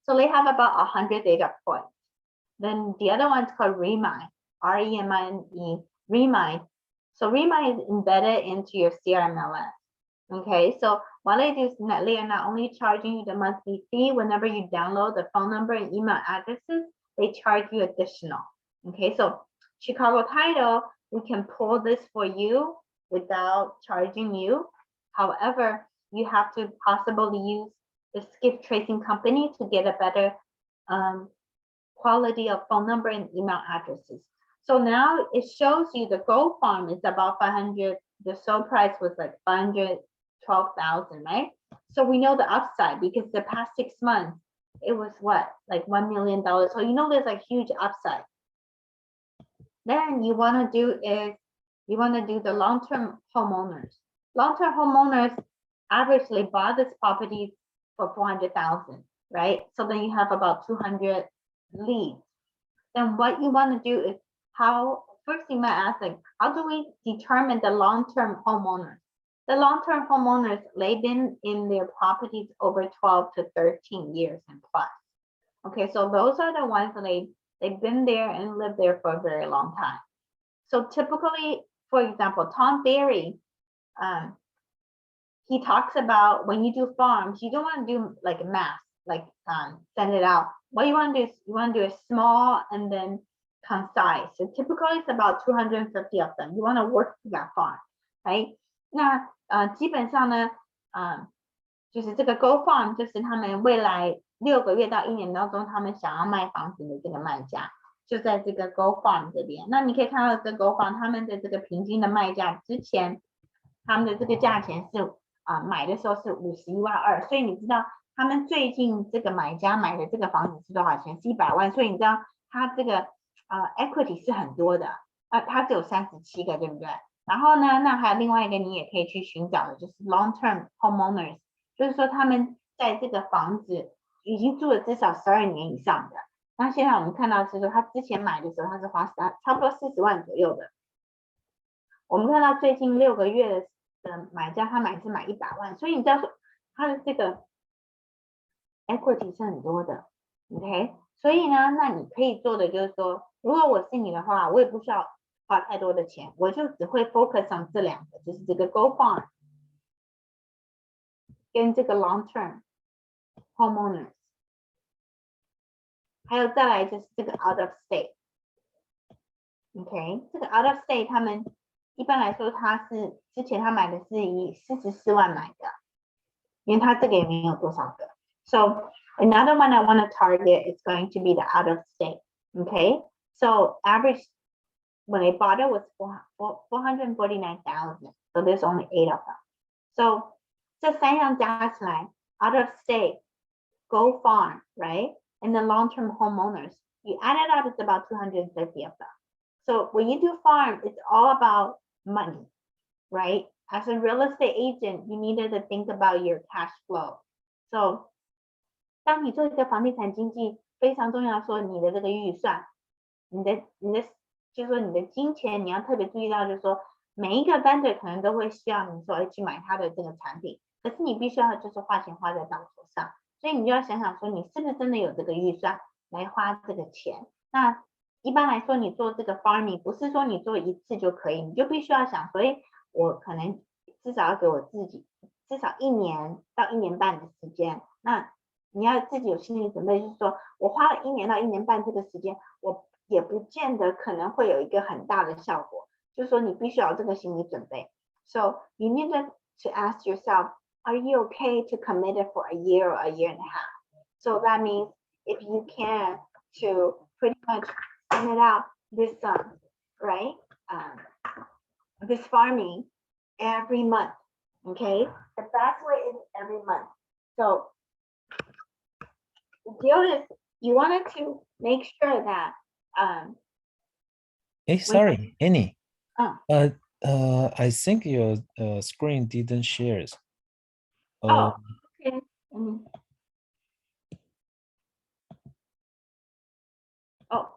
So they have about 100 data points. Then the other one's called Remind, R-E-M-I-N-E, Remind. So Remind is embedded into your CRMLS. Okay, so what they do is they are not only charging you the monthly fee whenever you download the phone number and email addresses, they charge you additional. Okay, so Chicago Title, we can pull this for you without charging you. However, you have to possibly use the skip tracing company to get a better quality of phone number and email addresses. So now it shows you the Go Farm is about 500. The sold price was like 512,000, right? So we know the upside because the past 6 months, it was what, like $1 million. So you know there's a huge upside. Then you want to do is you want to do the long-term homeowners. Long-term homeowners averagely bought this property for 400,000, right? So then you have about 200 leads. Then what you want to do is first you might ask, like, how do we determine the long-term homeowners? The long-term homeowners, they've been in their properties over 12 to 13 years and plus. Okay, so those are the ones that they've been there and lived there for a very long time. So typically, for example, Tom Ferry, he talks about when you do farms, you don't want to do like mass, like send it out. What you want to do is you want to do a small and then concise. So typically it's about 250 of them. You want to work that farm, right? 那基本上呢，就是这个 Go Farm 就是他们未来6个月到1年当中，他们想要卖房子的这个卖价，就在这个 Go Farm 这边。那你可以看到这个 Go Farm 他们的这个平均的卖价，之前他们的这个价钱是买的时候是51.2万，所以你知道他们最近这个买家买的这个房子是多少钱？是100万，所以你知道他这个equity 是很多的，他只有37个，对不对？然后呢，那还有另外一个你也可以去寻找的，就是 long-term homeowners， 就是说他们在这个房子已经住了至少12年以上的。那现在我们看到是说他之前买的时候他是花差不多40万左右的。我们看到最近6个月的买家他是买100万，所以你知道说他的这个 equity 是很多的 ，OK？ 所以呢，那你可以做的就是说，如果我是你的话，我也不需要花太多的钱，我就只会 focus on 这2个，就是这个 Go Farm 跟这个 long-term homeowners， 还有再来就是这个 out of state。OK， 这个 out of state 他们一般来说他是之前他买的是以44万买的，因为他这个也没有多少个。So another one I want to target is going to be the out of state. Okay, so average when I bought it was 449,000. So there's only 8 of them. So 这3样加起来 out of state, Go Farm, right? And the long-term homeowners, you add it up, it's about 250 of them. So when you do farm, it's all about money, right? As a real estate agent, you needed to think about your cash flow. So 当你做一个房地产经纪，非常重要说你的这个预算，你的就是说你的金钱，你要特别注意到，就是说每一个 vendor 可能都会需要你说去买他的这个产品，可是你必须要就是花钱花在刀口上，所以你就要想想说你是不是真的有这个预算来花这个钱。那一般来说，你做这个 farming 不是说你做一次就可以，你就必须要想说，我可能至少要给我自己至少1年到1年半的时间。那你要自己有心理准备，就是说我花了1年到1年半这个时间，我也不见得可能会有一个很大的效果，就是说你必须要有这个心理准备。So you need to ask yourself, are you okay to commit it for a year or a year and a half? So that means if you can to pretty much send it out this right this farming every month. Okay, the best way is every month. So the deal is you wanted to make sure that Hey, sorry, Annie. uh, I think your screen didn't share. oh, okay. Mhm. Oh,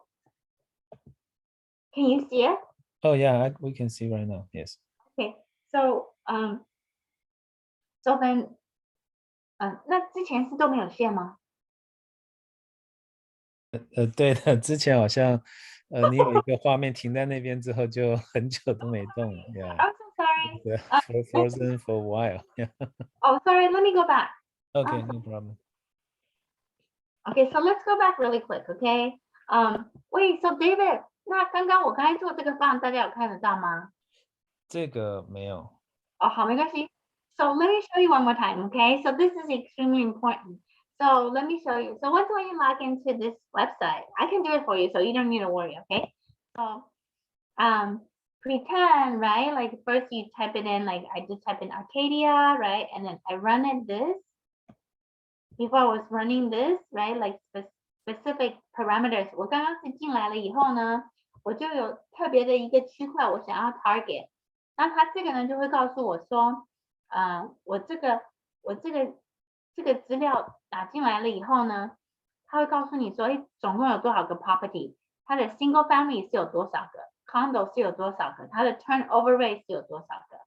can you see it? Oh yeah, we can see right now. Yes. Okay, so so then 那之前是都没有 share 吗？对的，之前好像你有一个画面停在那边之后就很久都没动了。Yeah. I'm so sorry. Yeah, frozen for a while. Yeah. Oh, sorry. Let me go back. Okay, no problem. Okay, so let's go back really quick. Okay. Wait. So David, 那刚刚我刚才做这个 font，大家有看得到吗？这个没有。哦，好，没关系。So let me show you one more time. Okay. So this is extremely important. So let me show you. So once when you log into this website, I can do it for you, so you don't need to worry. Okay. So pretend, right? Like first you type it in, like I just type in Arcadia, right? And then I run it this. Before I was running this, right? Like specific parameters. 我刚刚是进来了以后呢，我就有特别的一个区块，我想要 target。那它这个呢，就会告诉我说，我这个资料打进来了以后呢，它会告诉你说，哎，总共有多少个 property，它的 single family 是有多少个 ，condo 是有多少个，它的 turnover rate 是有多少个。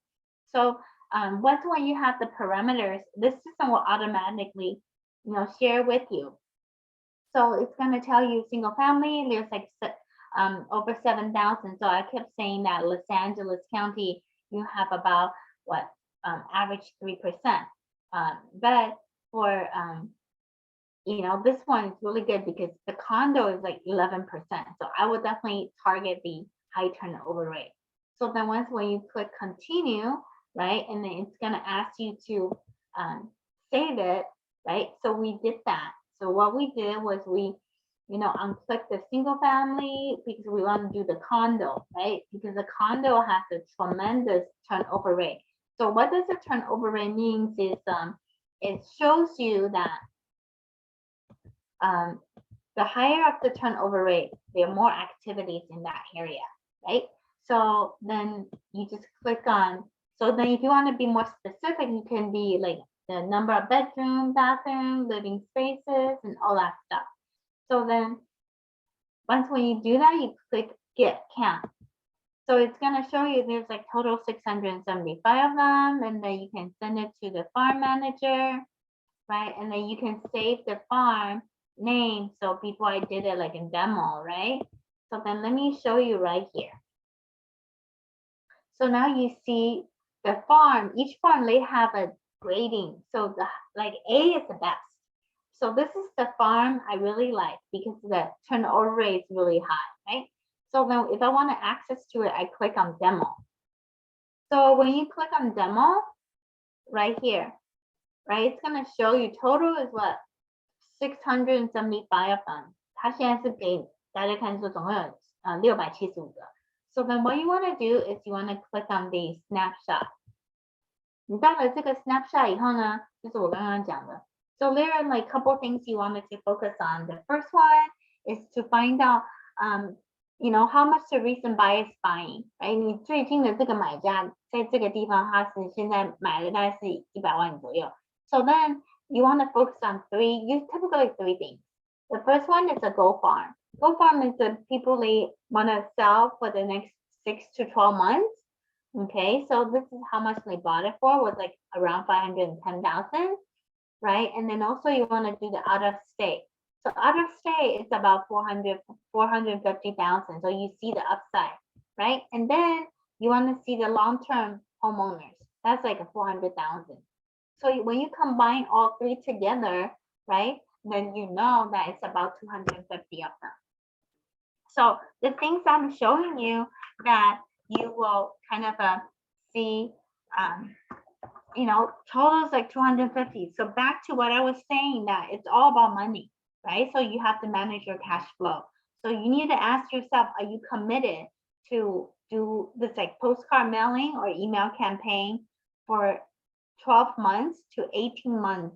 So once when you have the parameters, this system will automatically share with you. So it's going to tell you single family, there's like over 7,000. So I kept saying that Los Angeles County, you have about what average 3%. But for this one is really good because the condo is like 11%. So I would definitely target the high turnover rate. So then once when you click continue, right, and then it's going to ask you to save it, right? So we did that. So what we did was we unclick the single family because we want to do the condo, right? Because the condo has a tremendous turnover rate. So what does the turnover rate means is it shows you that the higher up the turnover rate, there are more activities in that area, right? So then you just click on, so then if you want to be more specific, you can be like the number of bedroom, bathroom, living spaces, and all that stuff. So then once when you do that, you click get count. So it's going to show you there's like total 675 of them, and then you can send it to the farm manager, right? And then you can save the farm name. So before I did it like in demo, right? So then let me show you right here. So now you see the farm, each farm, they have a grading. So the like A is the best. So this is the farm I really like because the turnover rate is really high, right? So then if I want to access to it, I click on demo. So when you click on demo right here, right, it's going to show you total is what? 675 of them. 它现在是给大家看说总共有675个。So then what you want to do is you want to click on the snapshot. 你到了这个 snapshot 以后呢，就是我刚刚讲的。So there are like a couple things you wanted to focus on. The first one is to find out, how much the recent buyer is buying, right? 你最近的这个买家在这个地方，他是现在买了大概是100万左右。So then you want to focus on typically three things. The first one is a go farm. Go farm is the people they want to sell for the next 6 to 12 months. Okay, so this is how much they bought it for, was like around 510,000, right? And then also you want to do the out of state. So out of state is about 450,000. So you see the upside, right? And then you want to see the long-term homeowners. That's like a 400,000. So when you combine all three together, right, then you know that it's about 250 of them. So the things I'm showing you that you will kind of see, totals like 250. So back to what I was saying, that it's all about money, right? So you have to manage your cash flow. So you need to ask yourself, are you committed to do this like postcard mailing or email campaign for 12 months to 18 months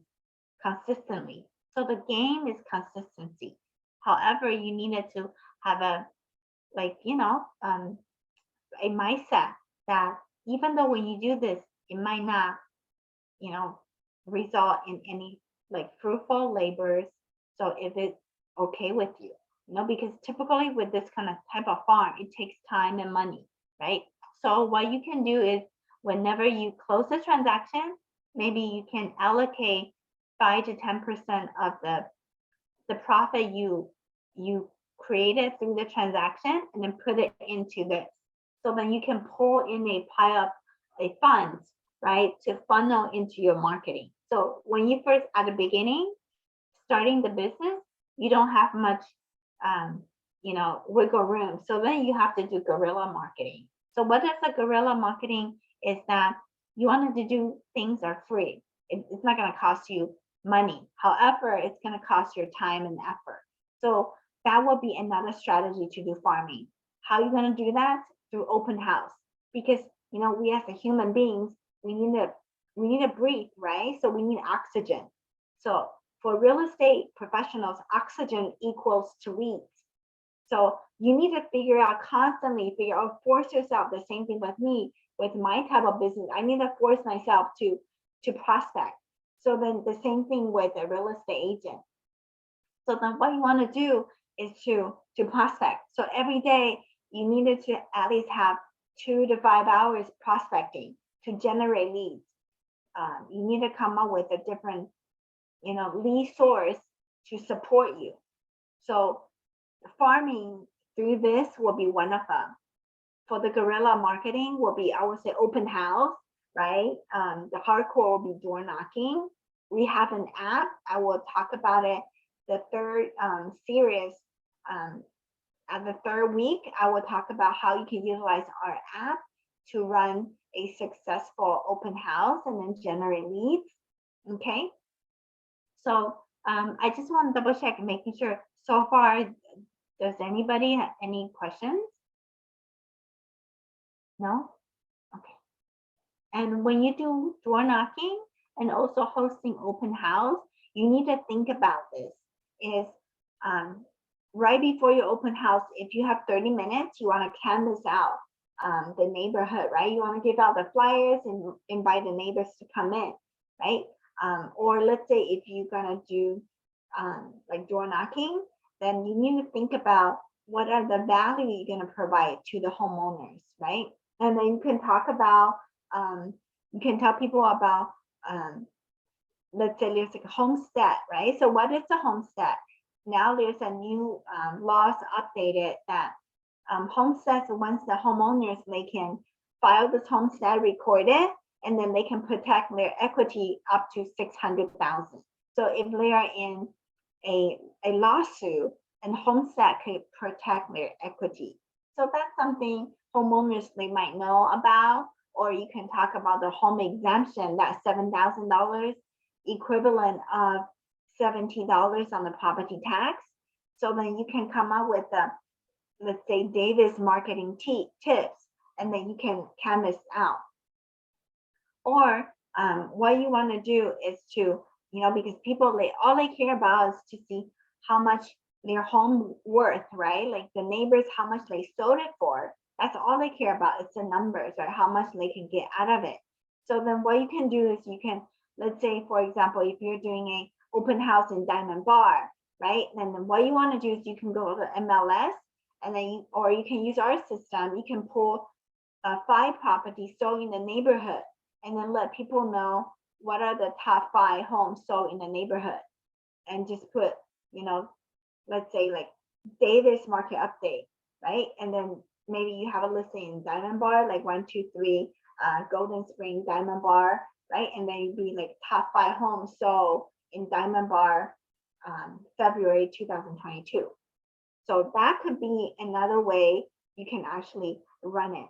consistently? So the game is consistency. However, you needed to have a a mindset that even though when you do this, it might not, result in any like fruitful labors. So if it's okay with you, because typically with this kind of type of farm, it takes time and money, right? So what you can do is whenever you close the transaction, maybe you can allocate 5 to 10% of the profit you created through the transaction and then put it into this. So then you can pull in a pile of a funds, right, to funnel into your marketing. So when you first at the beginning, starting the business, you don't have much, wiggle room. So then you have to do guerrilla marketing. So what is the guerrilla marketing is that you wanted to do things are free. It's not going to cost you money. However, it's going to cost your time and effort. So that will be another strategy to do farming. How are you going to do that? Through open house. Because we as a human beings, we need to breathe, right? So we need oxygen. So for real estate professionals, oxygen equals to leads. So you need to constantly figure out, force yourself. The same thing with me, with my type of business. I need to force myself to prospect. So then the same thing with a real estate agent. So then what you want to do is to prospect. So every day you needed to at least have 2 to 5 hours prospecting to generate leads. You need to come up with a different, lead source to support you. So farming through this will be one of them. For the guerrilla marketing will be, I would say, open house, right? The hardcore will be door knocking. We have an app. I will talk about it the third series. At the third week, I will talk about how you can utilize our app to run a successful open house and then generate leads. Okay. So I just want to double check and making sure so far, does anybody have any questions? No? Okay. And when you do door knocking and also hosting open house, you need to think about this is right before your open house, if you have 30 minutes, you want to canvas out the neighborhood, right? You want to give out the flyers and invite the neighbors to come in, right? Or let's say if you're going to do like door knocking, then you need to think about what are the value you're going to provide to the homeowners, right? And then you can talk about, you can tell people about, let's say there's like a homestead, right? So what is the homestead? Now there's a new laws updated that homesteads, once the homeowners, they can file this homestead, record it, and then they can protect their equity up to 600,000. So if they are in a lawsuit, and homestead could protect their equity. So that's something homeowners they might know about, or you can talk about the home exemption, that $7,000 equivalent of $70 on the property tax. So then you can come up with the, let's say, Davis marketing tips, and then you can canvas out. Or what you want to do is to, because people, all they care about is to see how much their home worth, right? Like the neighbors, how much they sold it for. That's all they care about. It's the numbers, right? How much they can get out of it. So then what you can do is you can, let's say, for example, if you're doing a open house in Diamond Bar, right? And then what you want to do is you can go to MLS, and then or you can use our system. You can pull 5 properties sold in the neighborhood, and then let people know what are the top 5 homes sold in the neighborhood, and just put, let's say like Davis market update, right? And then maybe you have a listing in Diamond Bar, like 1, 2, 3, Golden Spring, Diamond Bar, right? And then you'd be like top 5 homes sold in Diamond Bar, February 2022. So that could be another way you can actually run it.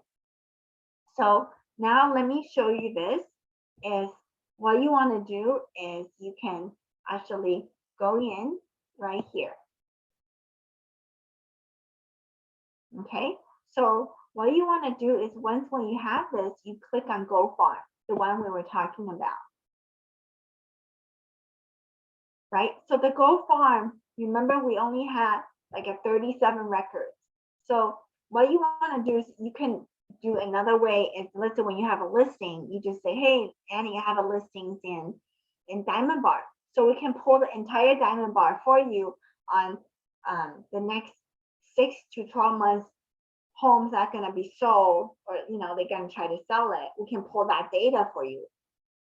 So now let me show you this. Is what you want to do is you can actually go in right here. Okay, so what you want to do is once when you have this, you click on Go Farm, the one we were talking about. Right? So the Go Farm, remember we only had like a 37 records. So what you want to do is you can do another way is let's say when you have a listing, you just say, hey, Annie, I have a listings in Diamond Bar. So we can pull the entire Diamond Bar for you on the next 6 to 12 months homes that are going to be sold, or they're going to try to sell it. We can pull that data for you,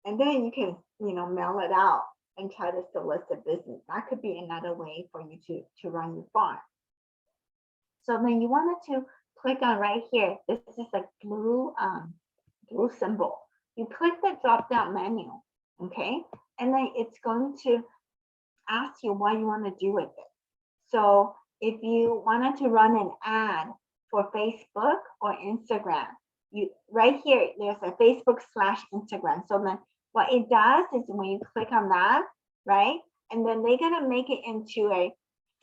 and then you can mail it out and try to solicit business. That could be another way for you to run your farm. So then you wanted to click on right here. This is a blue symbol. You click the drop down menu, okay, and then it's going to ask you what you want to do with it. So if you wanted to run an ad for Facebook or Instagram, you right here, there's a Facebook/Instagram. So then what it does is when you click on that, right, and then they're gonna make it into a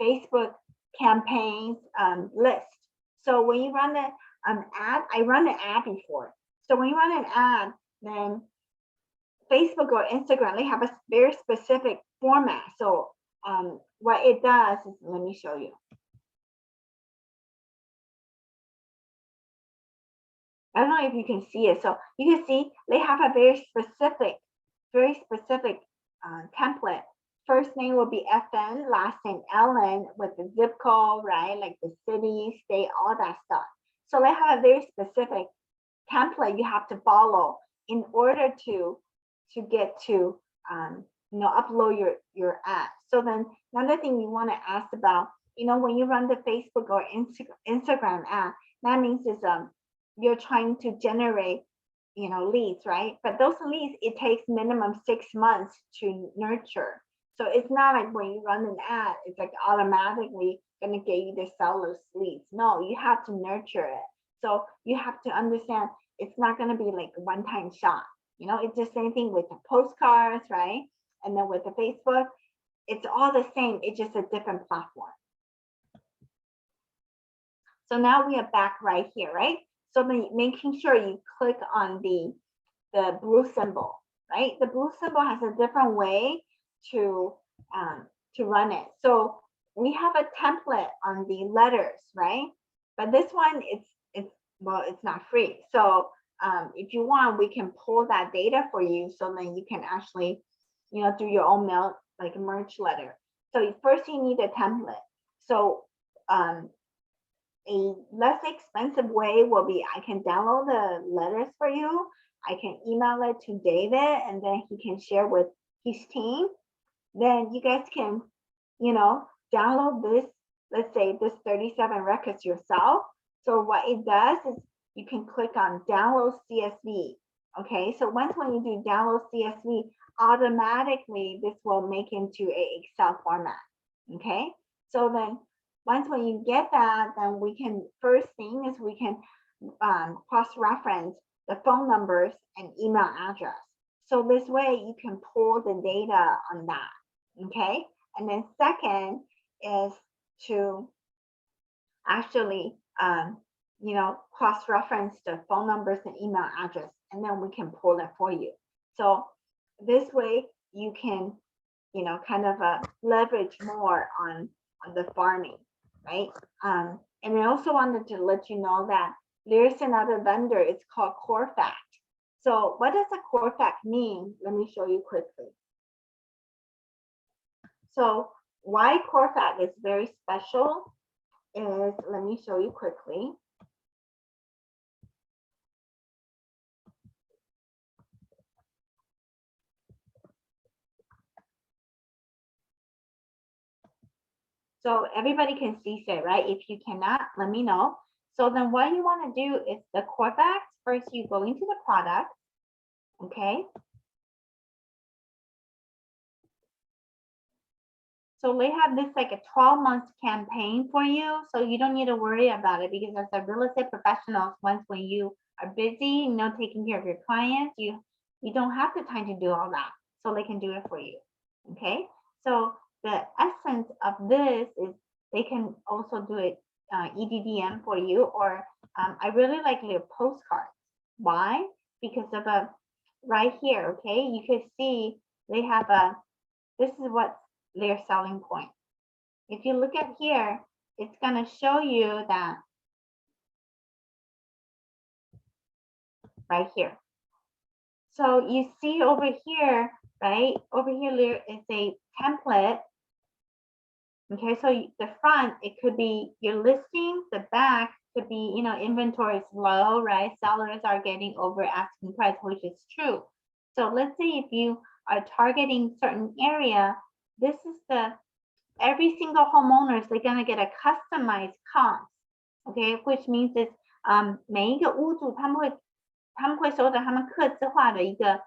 Facebook campaigns list. So when you run the ad, I run an ad before. So when you run an ad, then Facebook or Instagram, they have a very specific format. So what it does is, let me show you. I don't know if you can see it. So you can see they have a very specific template. First name will be FN, last name Ellen with the zip code, right? Like the city, state, all that stuff. So they have a very specific template you have to follow in order to get to upload your ad. So then another thing you want to ask about, when you run the Facebook or Instagram ad, that means is you're trying to generate leads, right? But those leads, it takes minimum 6 months to nurture. So it's not like when you run an ad, it's like automatically gonna get you the sellers leads. No, you have to nurture it. So you have to understand it's not gonna be like a one-time shot. It's the same thing with the postcards, right? And then with the Facebook, it's all the same. It's just a different platform. So now we are back right here, right? So then making sure you click on the blue symbol, right? The blue symbol has a different way to run it. So we have a template on the letters, right? But this one, it's not free. So if you want, we can pull that data for you, so then you can actually, do your own mail, like a merge letter. So first you need a template. So a less expensive way will be I can download the letters for you. I can email it to David, and then he can share with his team. Then you guys can, download this, let's say this 37 records yourself. So what it does is you can click on download CSV. Okay, so when you do download CSV, automatically this will make into a Excel format. Okay, so then once when you get that, then we can, first thing is we can cross-reference the phone numbers and email address. So this way you can pull the data on that, okay? And then second is to actually, cross-reference the phone numbers and email address, and then we can pull it for you. So this way you can, kind of leverage more on the farming, right? And I also wanted to let you know that there's another vendor, it's called CoreFact. So what does a CoreFact mean? Let me show you quickly. So why CoreFact is very special is, let me show you quickly. So everybody can see it, right? If you cannot, let me know. So then what you want to do is the CoreFact, first you go into the product, okay? So they have this like a 12-month campaign for you. So you don't need to worry about it, because as a real estate professional, once when you are busy, taking care of your clients, you don't have the time to do all that. So they can do it for you, okay? So the essence of this is they can also do it EDDM for you, or I really like their postcards. Why? Because of right here, okay, you can see they have this is what their selling point. If you look at here, it's going to show you that right here. So you see over here, right? Over here there is a template. Okay, so the front, it could be your listing. The back could be, inventory is low, right? Sellers are getting over asking price, which is true. So let's say if you are targeting certain area, this is every single homeowners, they're going to get a customized comp. Okay, which means is 每一个屋主他们会收到他们客制化的一个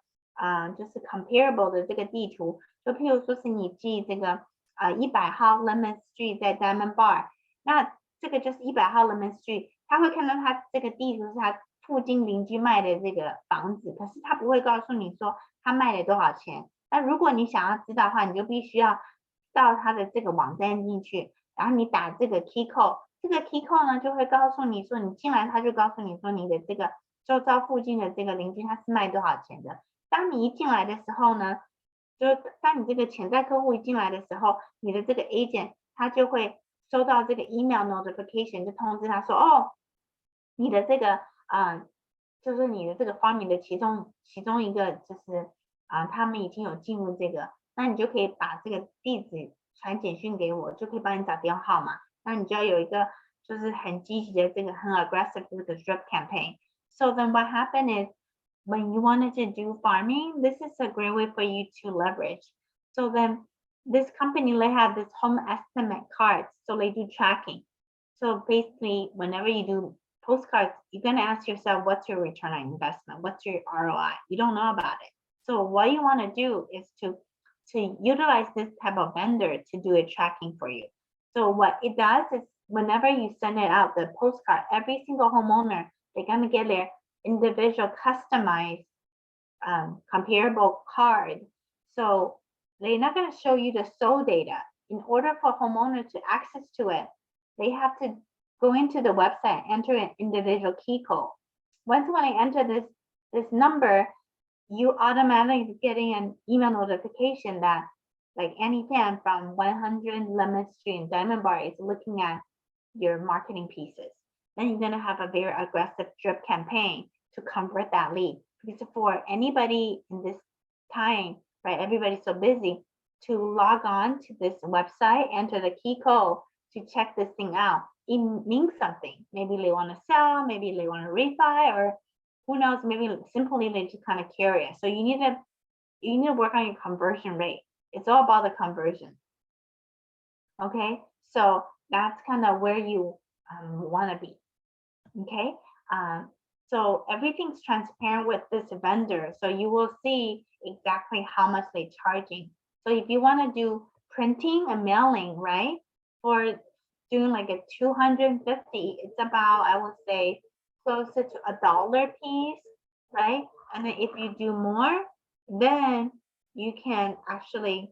就是 comparable 的这个地图，就譬如说是你寄这个100号 Lemon Street 在 Diamond Bar， 那这个就是100号 Lemon Street， 他会看到他这个地图是他附近邻居卖的这个房子，可是他不会告诉你说他卖了多少钱。那如果你想要知道的话，你就必须要到他的这个网站进去，然后你打这个 key code， 这个 key code 呢就会告诉你说，你进来他就告诉你说你的这个周遭附近的这个邻居他是卖多少钱的。当你一进来的时候呢，就当你这个潜在客户一进来的时候，你的这个 agent 他就会收到这个 email notification， 就通知他说，哦，你的这个就是你的这个 farming 的其中一个就是他们已经有进入这个，那你就可以把这个地址传简讯给我，就可以帮你找电话号码。那你就要有一个就是很积极的这个很 aggressive 这个 drip campaign。So then what happened is when you wanted to do farming, this is a great way for you to leverage. So then this company, they have this home estimate cards, so they do tracking. So basically, whenever you do postcards, you're going to ask yourself, what's your return on investment? What's your ROI? You don't know about it. So what you want to do is to utilize this type of vendor to do a tracking for you. So what it does is whenever you send it out, the postcard, every single homeowner, they're going to get their individual customized comparable card. So they're not going to show you the sold data. In order for homeowners to access to it, they have to go into the website, enter an individual key code. Once when I enter this number, you automatically getting an email notification that like any fan from 100 Lemon Street and Diamond Bar is looking at your marketing pieces. Then you're going to have a very aggressive drip campaign to convert that lead. Because for anybody in this time, right, everybody's so busy to log on to this website, enter the key code to check this thing out. It means something. Maybe they want to sell, maybe they want to refi, or who knows, maybe simply they're just kind of curious. So you need to work on your conversion rate. It's all about the conversion. Okay, so that's kind of where you want to be. Okay, so everything's transparent with this vendor, so you will see exactly how much they're charging. So if you want to do printing and mailing, right, for doing like a 250, it's about, I would say, closer to $1 piece, right? And then if you do more, then you can actually,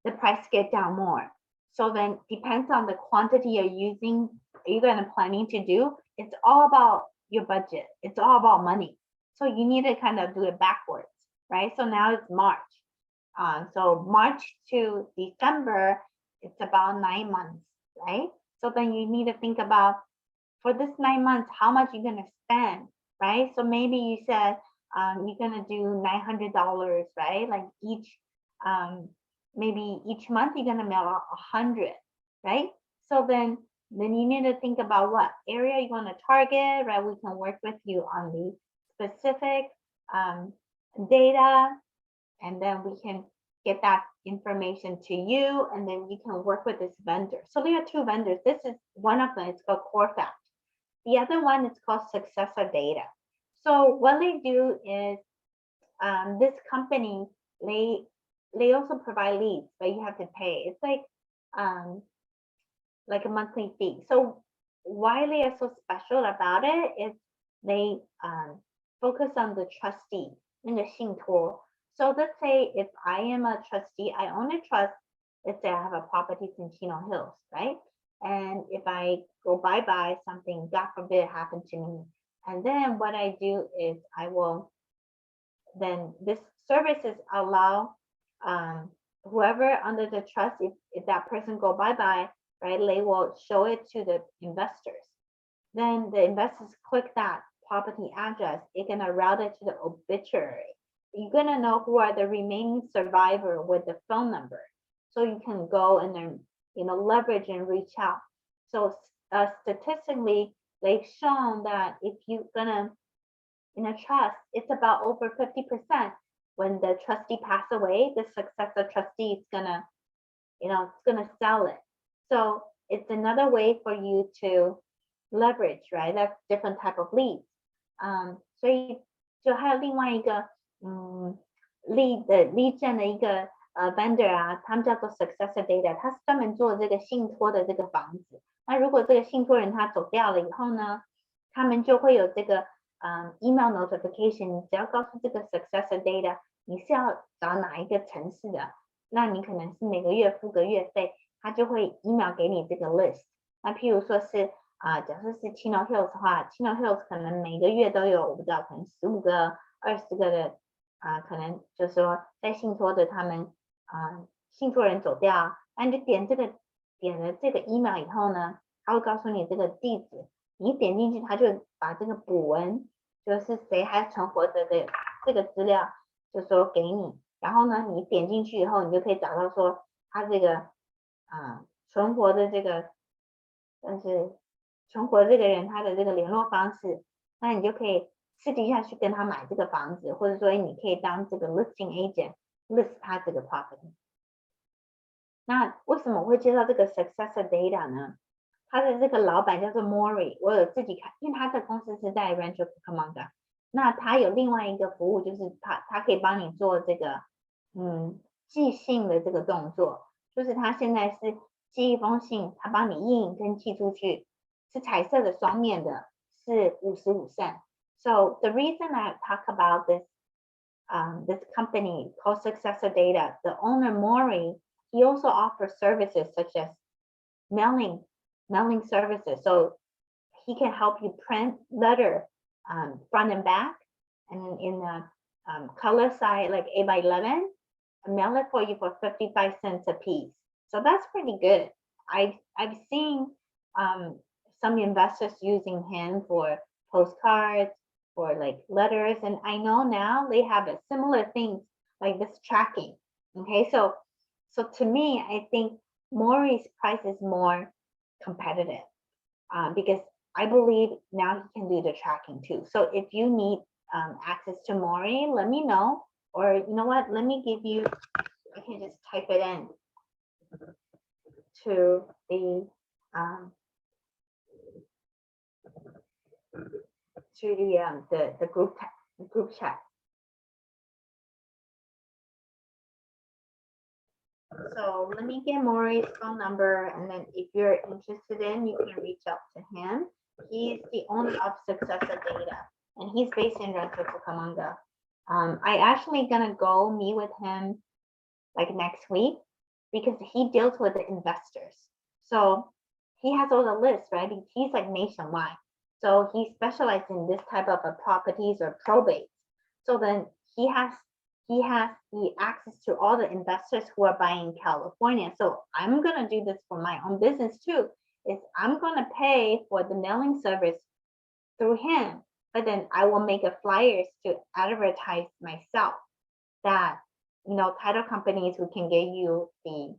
the price get down more. So then depends on the quantity you're using, you're planning to do. It's all about your budget. It's all about money. So you need to kind of do it backwards, right? So now it's March. So March to December, it's about 9 months, right? So then you need to think about, for this 9 months, how much you're going to spend, right? So maybe you said you're going to do $900, right? Like each, maybe each month you're going to mail out 100, right? So then you need to think about what area you're going to target, right? We can work with you on the specific data, and then we can get that information to you, and then you can work with this vendor. So there are two vendors. This is one of them. It's called CoreFact. The other one is called Successor Data. So what they do is this company, they also provide leads, but you have to pay. It's like a monthly fee. So why they are so special about it is they focus on the trustee in the 信托. So let's say if I am a trustee, I own a trust. Let's say I have a property in Chino Hills, right? And if I go bye-bye, something, God forbid, happened to me. And then what I do is then this services allow whoever under the trust, if that person go bye-bye, right, they will show it to the investors. Then the investors click that property address, it's gonna route it to the obituary. You're gonna know who are the remaining survivor with the phone number. So you can go and then, leverage and reach out. So statistically, they've shown that if you're gonna, in a trust, it's about over 50%. When the trustee pass away, the successor trustee is gonna, it's gonna sell it. So it's another way for you to leverage, right? That's different type of leads. 所以就还有另外一个lead gen 的一个vendor 啊，他们叫做 successor data， 他是专门做这个信托的这个房子。那如果这个信托人他走掉了以后呢，他们就会有这个email notification， 你只要告诉这个 successor data 你是要找哪一个城市的，那你可能是每个月付个月费，他就会 email 给你这个 list。那譬如说是假设是 Chino Hills 的话 ，Chino Hills 可能每个月都有，我不知道，可能15个、20个的可能就是说在信托的他们信托人走掉，那你就点了这个 email 以后呢，他会告诉你这个地址，你一点进去，他就把这个补文，就是谁还存活着的这个资料，就说给你，然后呢，你点进去以后，你就可以找到说他这个存活的这个，但是存活这个人他的这个联络方式，那你就可以私底下去跟他买这个房子，或者说你可以当这个 listing agent list 他这个 property。那为什么我会介绍这个 successor data 呢？他的这个老板叫做 Mori， 我有自己看，因为他的公司是在 Rancho Cucamonga， 那他有另外一个服务，就是他可以帮你做这个寄信的这个动作，就是他现在是寄一封信，他帮你印跟寄出去，是彩色的双面的，是55 cent。So the reason I talk about this this company called Successor Data, the owner Maury, he also offers services such as mailing services. So he can help you print letter front and back, and in a color size like 8x11, and mail it for you for 55 cents a piece. So that's pretty good. I've seen some investors using him for postcards, for like letters, and I know now they have a similar things like this tracking. Okay, so to me, I think Maury's price is more competitive because I believe now he can do the tracking too. So if you need access to Maury, let me know, or you know what, let me give you, I can just type it in to the group chat. So let me get Maury's phone number, and then if you're interested in, you can reach out to him. He's the owner of Successor Data, and he's based in Rancho Cucamonga. I actually gonna go meet with him like next week because he deals with the investors. So he has all the lists, right? He's like nationwide. So he specializes in this type of properties or probates. So then he has the access to all the investors who are buying in California. So I'm gonna do this for my own business too. Is I'm gonna pay for the mailing service through him, but then I will make a flyers to advertise myself that title companies who can get you the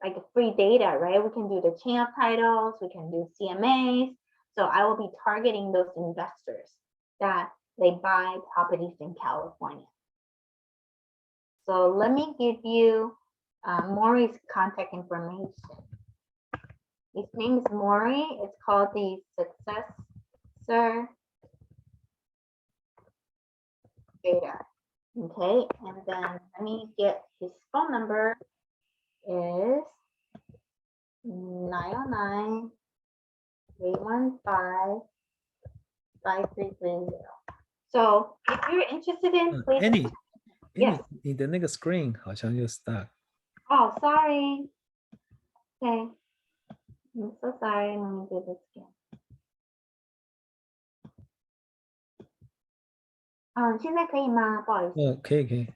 like free data, right? We can do the chain of titles, we can do CMAs. So I will be targeting those investors that they buy properties in California. So let me give you Maury's contact information. His name is Maury. It's called the Successor Data. Okay, and then let me get his phone number is 909-315-5330. So if you're interested in, please. Annie, Yes. 你的那个 screen 好像又 stuck。Oh, sorry. Okay. I'm so sorry. Let me do this again. 现在可以吗？不好意思。可以。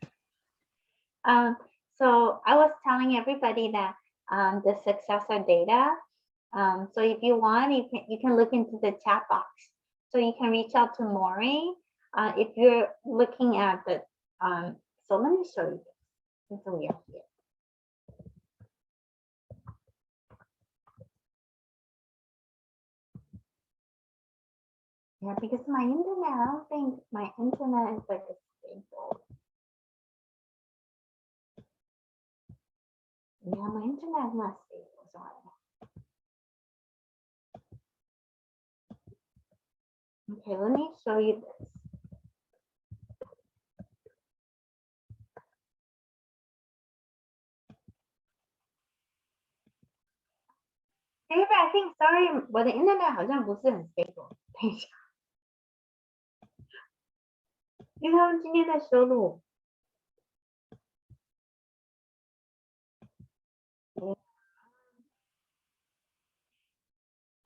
So I was telling everybody that the successor data. So if you want, you can look into the chat box. So you can reach out to Maureen if you're looking at the. So let me show you this. So we are here. Yeah, because my internet, I don't think my internet is like a stable. Yeah, my internet is not stable, so okay, let me show you this. David, I think sorry, 我的 internet 好像不是很 stable。等一下，因为他们今天在修路。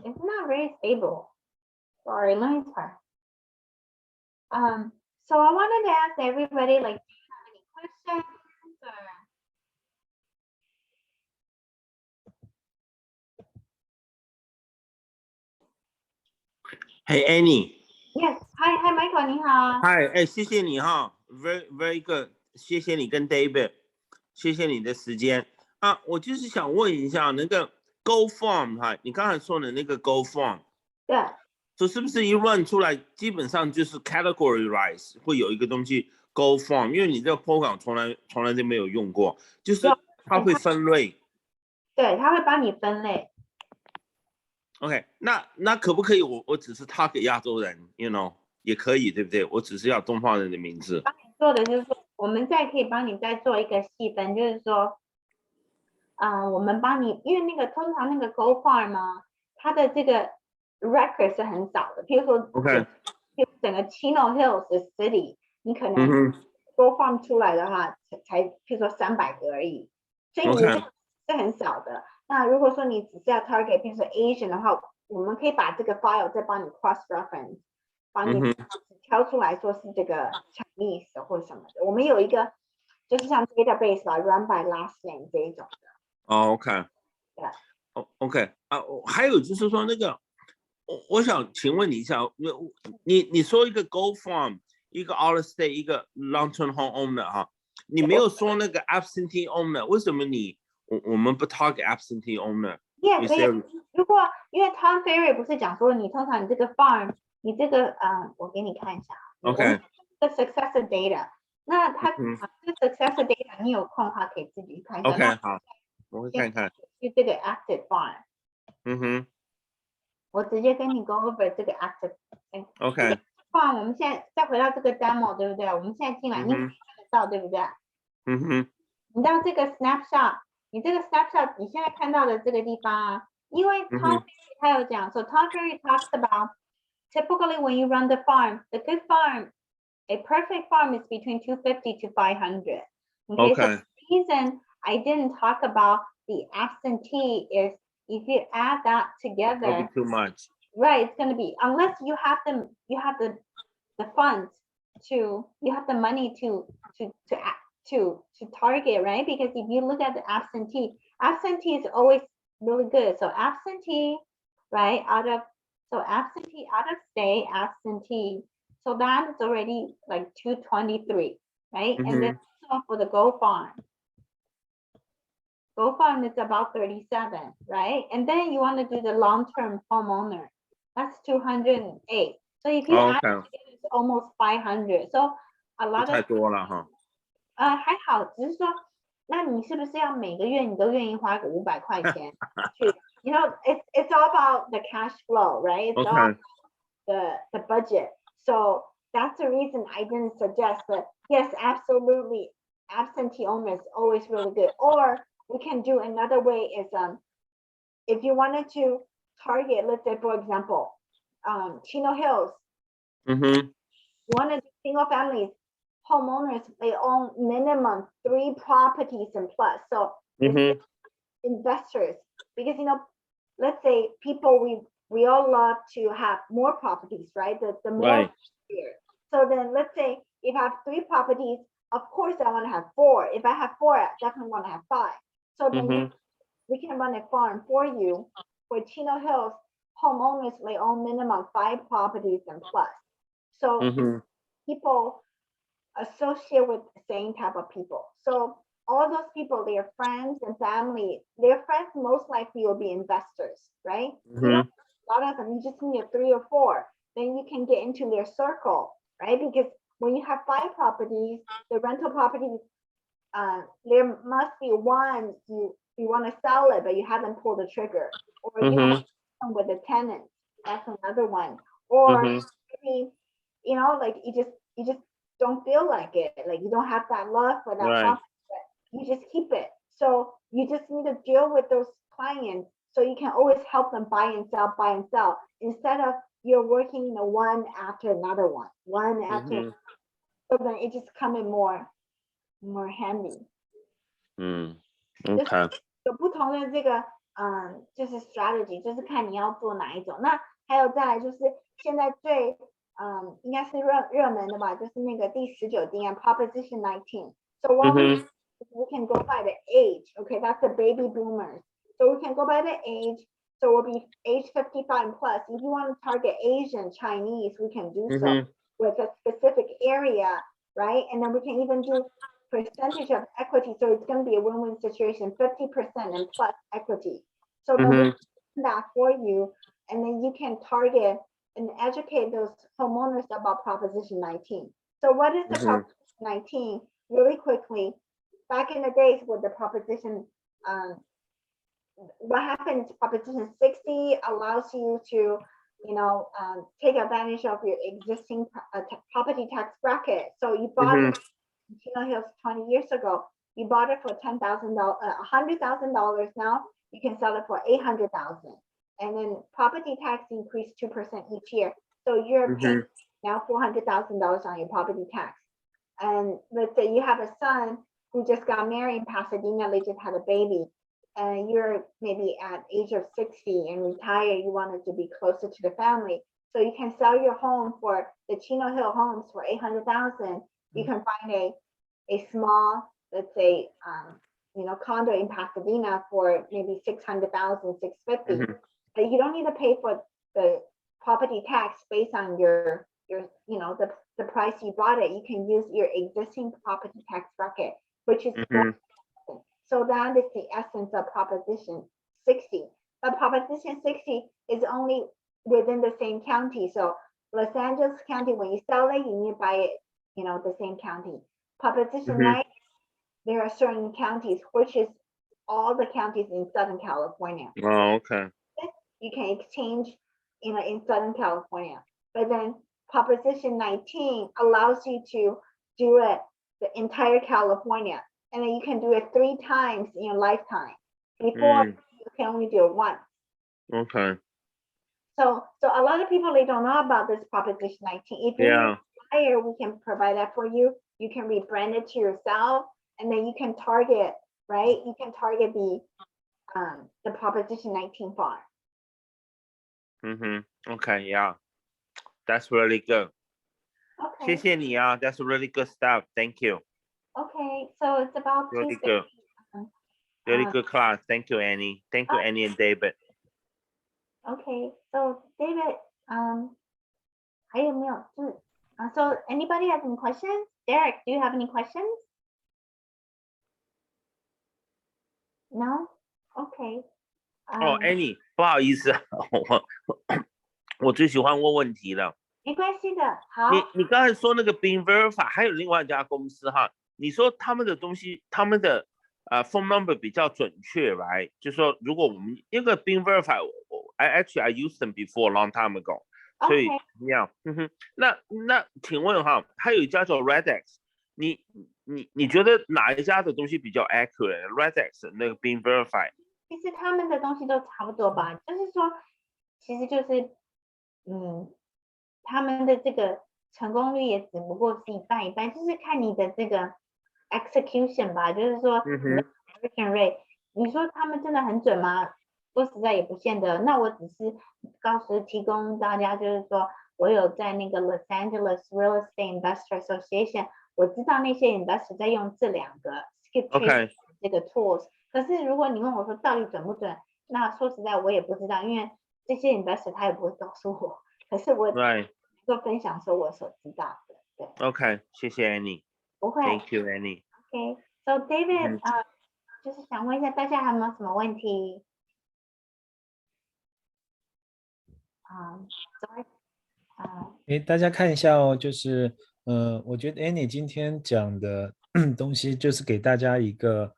It's not very stable. Sorry, let me try. So I wanted to ask everybody, like, do you have any questions or? Hey Annie. Yes. Hi, Michael. 你好。Hi， 谢谢你哈 ，very good， 谢谢你跟 David， 谢谢你的时间啊。我就是想问一下那个 Go Farm 哈，你刚才说的那个 Go Farm， 对，说是不是一 run 出来，基本上就是 categorize 会有一个东西 Go Farm， 因为你这个 program 从来都没有用过，就是它会分类。对，它会帮你分类。OK， 那可不可以我只是 target 亚洲人 ，you know 也可以，对不对？我只是要东方人的名字。帮你做的就是说，我们可以帮你再做一个细分，就是说，我们帮你，因为那个通常那个 Go Farm 嘛，它的这个 record 是很少的，譬如说 OK， 整个 Chino Hills 的 city， 你可能 Go Farm 出来的话，才譬如说300个而已，所以你这个是很少的。那如果说你只是要 target 譬如说 Asian 的话，我们可以把这个 file 再帮你 cross reference， 帮你挑出来说是这个 Chinese 或什么的。我们有一个就是像 database 吧 ，run by last name 这一种的。OK， 对。OK 啊，还有就是说那个，我想请问你一下，你说一个 Go Farm， 一个 Out of State， 一个 Long Term Home Owner 哈，你没有说那个 Absentee Owner， 为什么我们不 target Absentee Owner？ 你也可以，如果因为 Tom Ferry 不是讲说你通常你这个 farm， 你这个我给你看一下 ，OK， 这 successor data， 那它这 successor data 你有空的话可以自己看一下。OK， 好，我会看看。就这个 active farm， 我直接跟你 go over 这个 active OK， farm， 我们现在再回到这个 demo， 对不对？我们现在进来，你看得到对不对？你到这个 snapshot。你这个 snapshot 你现在看到的这个地方啊，因为 Tom Ferry 他有讲说 Tom Ferry talks about typically when you run the farm, the good farm, a perfect farm is between 250 to 500. Okay, so the reason I didn't talk about the absentee is if you add that together, it'll be too much. Right, it's going to be unless you have the funds to you have the money to target, right? Because if you look at the absentee is always really good. So absentee, right? Absentee out of state, absentee. So that is already like 223, right? And then for the Go Farm is about 37, right? And then you want to do the long-term homeowner. That's 208. So if you add it, it's almost 500. So a lot of 太多了哈。还好，只是说，那你是不是要每个月你都愿意花个500块钱去 ？You know, it's all about the cash flow, right? It's all about the budget. So that's the reason I didn't suggest. But yes, absolutely, absentee owner is always really good. Or we can do another way is if you wanted to target, let's say for example, Chino Hills. You want to do single families. Homeowners, they own minimum 3 properties and plus. So investors, because let's say people, we all love to have more properties, right? The more Right. here. So then let's say if I have 3 properties, of course I want to have 4. If I have 4, I definitely want to have 5. So then we can run a farm for you. For Chino Hills, homeowners may own minimum 5 properties and plus. So people associate with the same type of people. So all those people, their friends and family, their friends most likely will be investors, right? You don't, a lot of them, you just need 3 or 4. Then you can get into their circle, right? Because when you have 5 properties, the rental properties, there must be one you want to sell it, but you haven't pulled the trigger, or you have with the tenant. That's another one. Or maybe, you know, like you just don't feel like it, like you don't have that love for that property, but you just keep it. So you just need to deal with those clients so you can always help them buy and sell, instead of you're working, you know, one after another one after. So then it just come in more handy. OK， 有不同的这个就是 strategy， 就是看你要做哪一种。那还有再来就是现在最应该是热门的吧，就是那个第19定案 Proposition 19。So what we can go by the age, okay? That's the baby boomers. So we can go by the age. So we'll be age 55 and plus. If you want to target Asian, Chinese, we can do so with a specific area, right? And then we can even do percentage of equity. So it's going to be a win-win situation, 50% and plus equity. So then we do that for you, and then you can target and educate those homeowners about Proposition 19. So what is the Proposition 19? Really quickly, back in the days with the Proposition, what happens, Proposition 60 allows you to, you know, take advantage of your existing property tax bracket. So you bought it in Chino Hills 20 years ago. You bought it for $10,000, $100,000. Now you can sell it for $800,000. And then property tax increased 2% each year. So you're paying now $400,000 on your property tax. And let's say you have a son who just got married in Pasadena, they just had a baby, and you're maybe at age of 60 and retire, you wanted to be closer to the family. So you can sell your home for the Chino Hill homes for $800,000. You can find a small, let's say, you know, condo in Pasadena for maybe $600,000, $650,000. But you don't need to pay for the property tax based on your you know, the price you bought it. You can use your existing property tax bracket, which is so that is the essence of Proposition 60. But Proposition 60 is only within the same county. So Los Angeles County, when you sell it, you need to buy it, you know, the same county. Proposition 9, there are certain counties, which is all the counties in Southern California. Oh, OK. You can exchange, you know, in Southern California. But then Proposition 19 allows you to do it the entire California. And then you can do it 3 times in your lifetime. Before, you can only do it once. OK. So a lot of people, they don't know about this Proposition 19. If you desire, we can provide that for you. You can rebrand it to yourself, and then you can target, right? You can target the Proposition 19 farm. OK, yeah. That's really good. Okay. 谢谢你啊 That's really good stuff. Thank you. Okay, so it's about Really Tuesday. good. Really good class. Thank you, Annie. Thank you, Annie and David. Okay, so David, 还有没有so anybody has any questions? Derek, do you have any questions? No? Okay. Annie, 不好意思，我最喜欢问问题了。没关系的，好。你刚才说那个 Being Verify 还有另外一家公司哈，你说他们的东西，他们的phone number 比较准确 ，right？ 就是说如果我们因为 Being Verify， I used them before a long time ago， 所以那请问哈，还有一家叫 Redex， 你觉得哪一家的东西比较 accurate？Redex 那个 Being Verify？ 其实他们的东西都差不多吧，就是说，其实就是他们的这个成功率也只不过是一半一半，就是看你的这个 execution 吧，就是说 conversion rate。你说他们真的很准吗？说实在也不见得。那我只是提供大家，就是说我有在那个 Los Angeles Real Estate Investor Association， 我知道那些 investor 在用这两个 skip trace 这个 tools。可是如果你问我说到底准不准，那说实在我也不知道，因为这些 investor 他也不会告诉我。可是我能够分享说我所知道的。对 OK， 谢谢 Annie。不会 Thank you Annie。 OK，so David，就是想问一下大家还有没有什么问题？大家看一下哦，就是我觉得 Annie 今天讲的东西就是给大家一个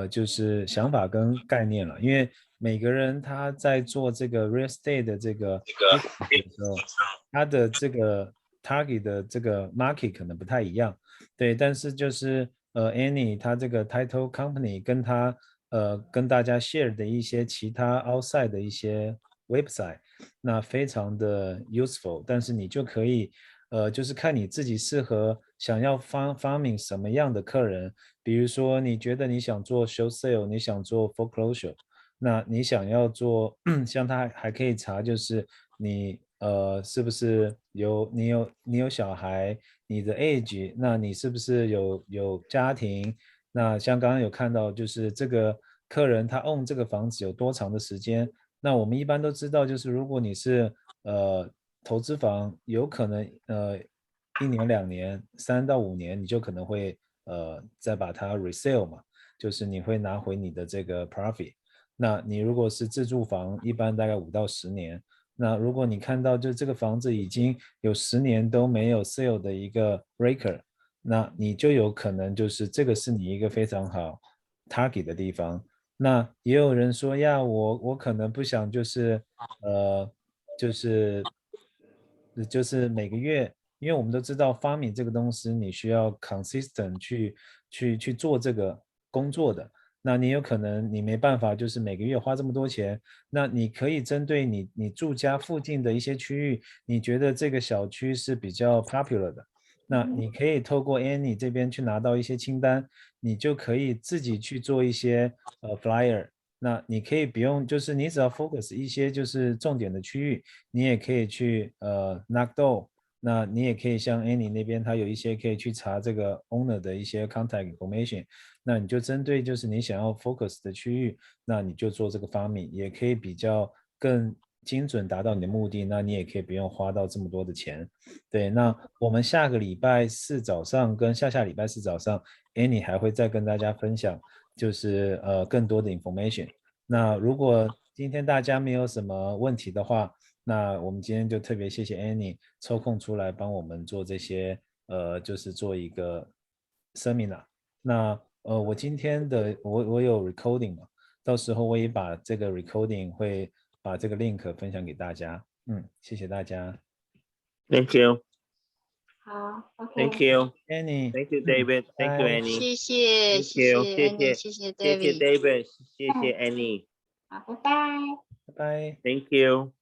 就是想法跟概念了，因为每个人他在做这个 real estate 的这个 business 的时候，他的这个 target 的这个 market 可能不太一样，对，但是就是Annie 他这个 title company 跟他跟大家 share 的一些其他 outside 的一些 website。那非常的 useful， 但是你就可以，就是看你自己适合想要farming什么样的客人，比如说你觉得你想做 show sale， 你想做 foreclosure， 那你想要做，像他还可以查，就是你是不是你有小孩，你的 age， 那你是不是有家庭，那像刚刚有看到，就是这个客人他 own 这个房子有多长的时间。那我们一般都知道，就是如果你是投资房，有可能1年2年3到5年，你就可能会再把它 resale 嘛，就是你会拿回你的这个 profit。那你如果是自住房，一般大概5到10年。那如果你看到就这个房子已经有10年都没有 sale 的一个 breaker，那你就有可能就是这个是你一个非常好 target 的地方。那也有人说呀，我可能不想就是就是每个月，因为我们都知道 farming 这个东西你需要 consistent 去做这个工作的。那你有可能你没办法就是每个月花这么多钱，那你可以针对你住家附近的一些区域，你觉得这个小区是比较 popular 的，那你可以透过 Annie 这边去拿到一些清单，你就可以自己去做一些flyer。那你可以不用，就是你只要 focus 一些就是重点的区域，你也可以去knock door。那你也可以像 Annie 那边，他有一些可以去查这个 owner 的一些 contact information。那你就针对就是你想要 focus 的区域，那你就做这个 farming，也可以比较更精准达到你的目的。那你也可以不用花到这么多的钱。对，那我们下个礼拜四早上跟下下礼拜四早上 Annie 还会再跟大家分享，就是更多的 information。那如果今天大家没有什么问题的话，那我们今天就特别谢谢 Annie 抽空出来帮我们做这些就是做一个 seminar。那我今天的我有 recording 嘛，到时候我也把这个 recording 会把这个 link 分享给大家。谢谢大家。Thank you。好 ，OK。Thank you Annie。Thank you David。Thank you Annie。谢谢 Annie， 谢谢 David。David， 谢谢 Annie。好，拜拜。拜拜。Thank you。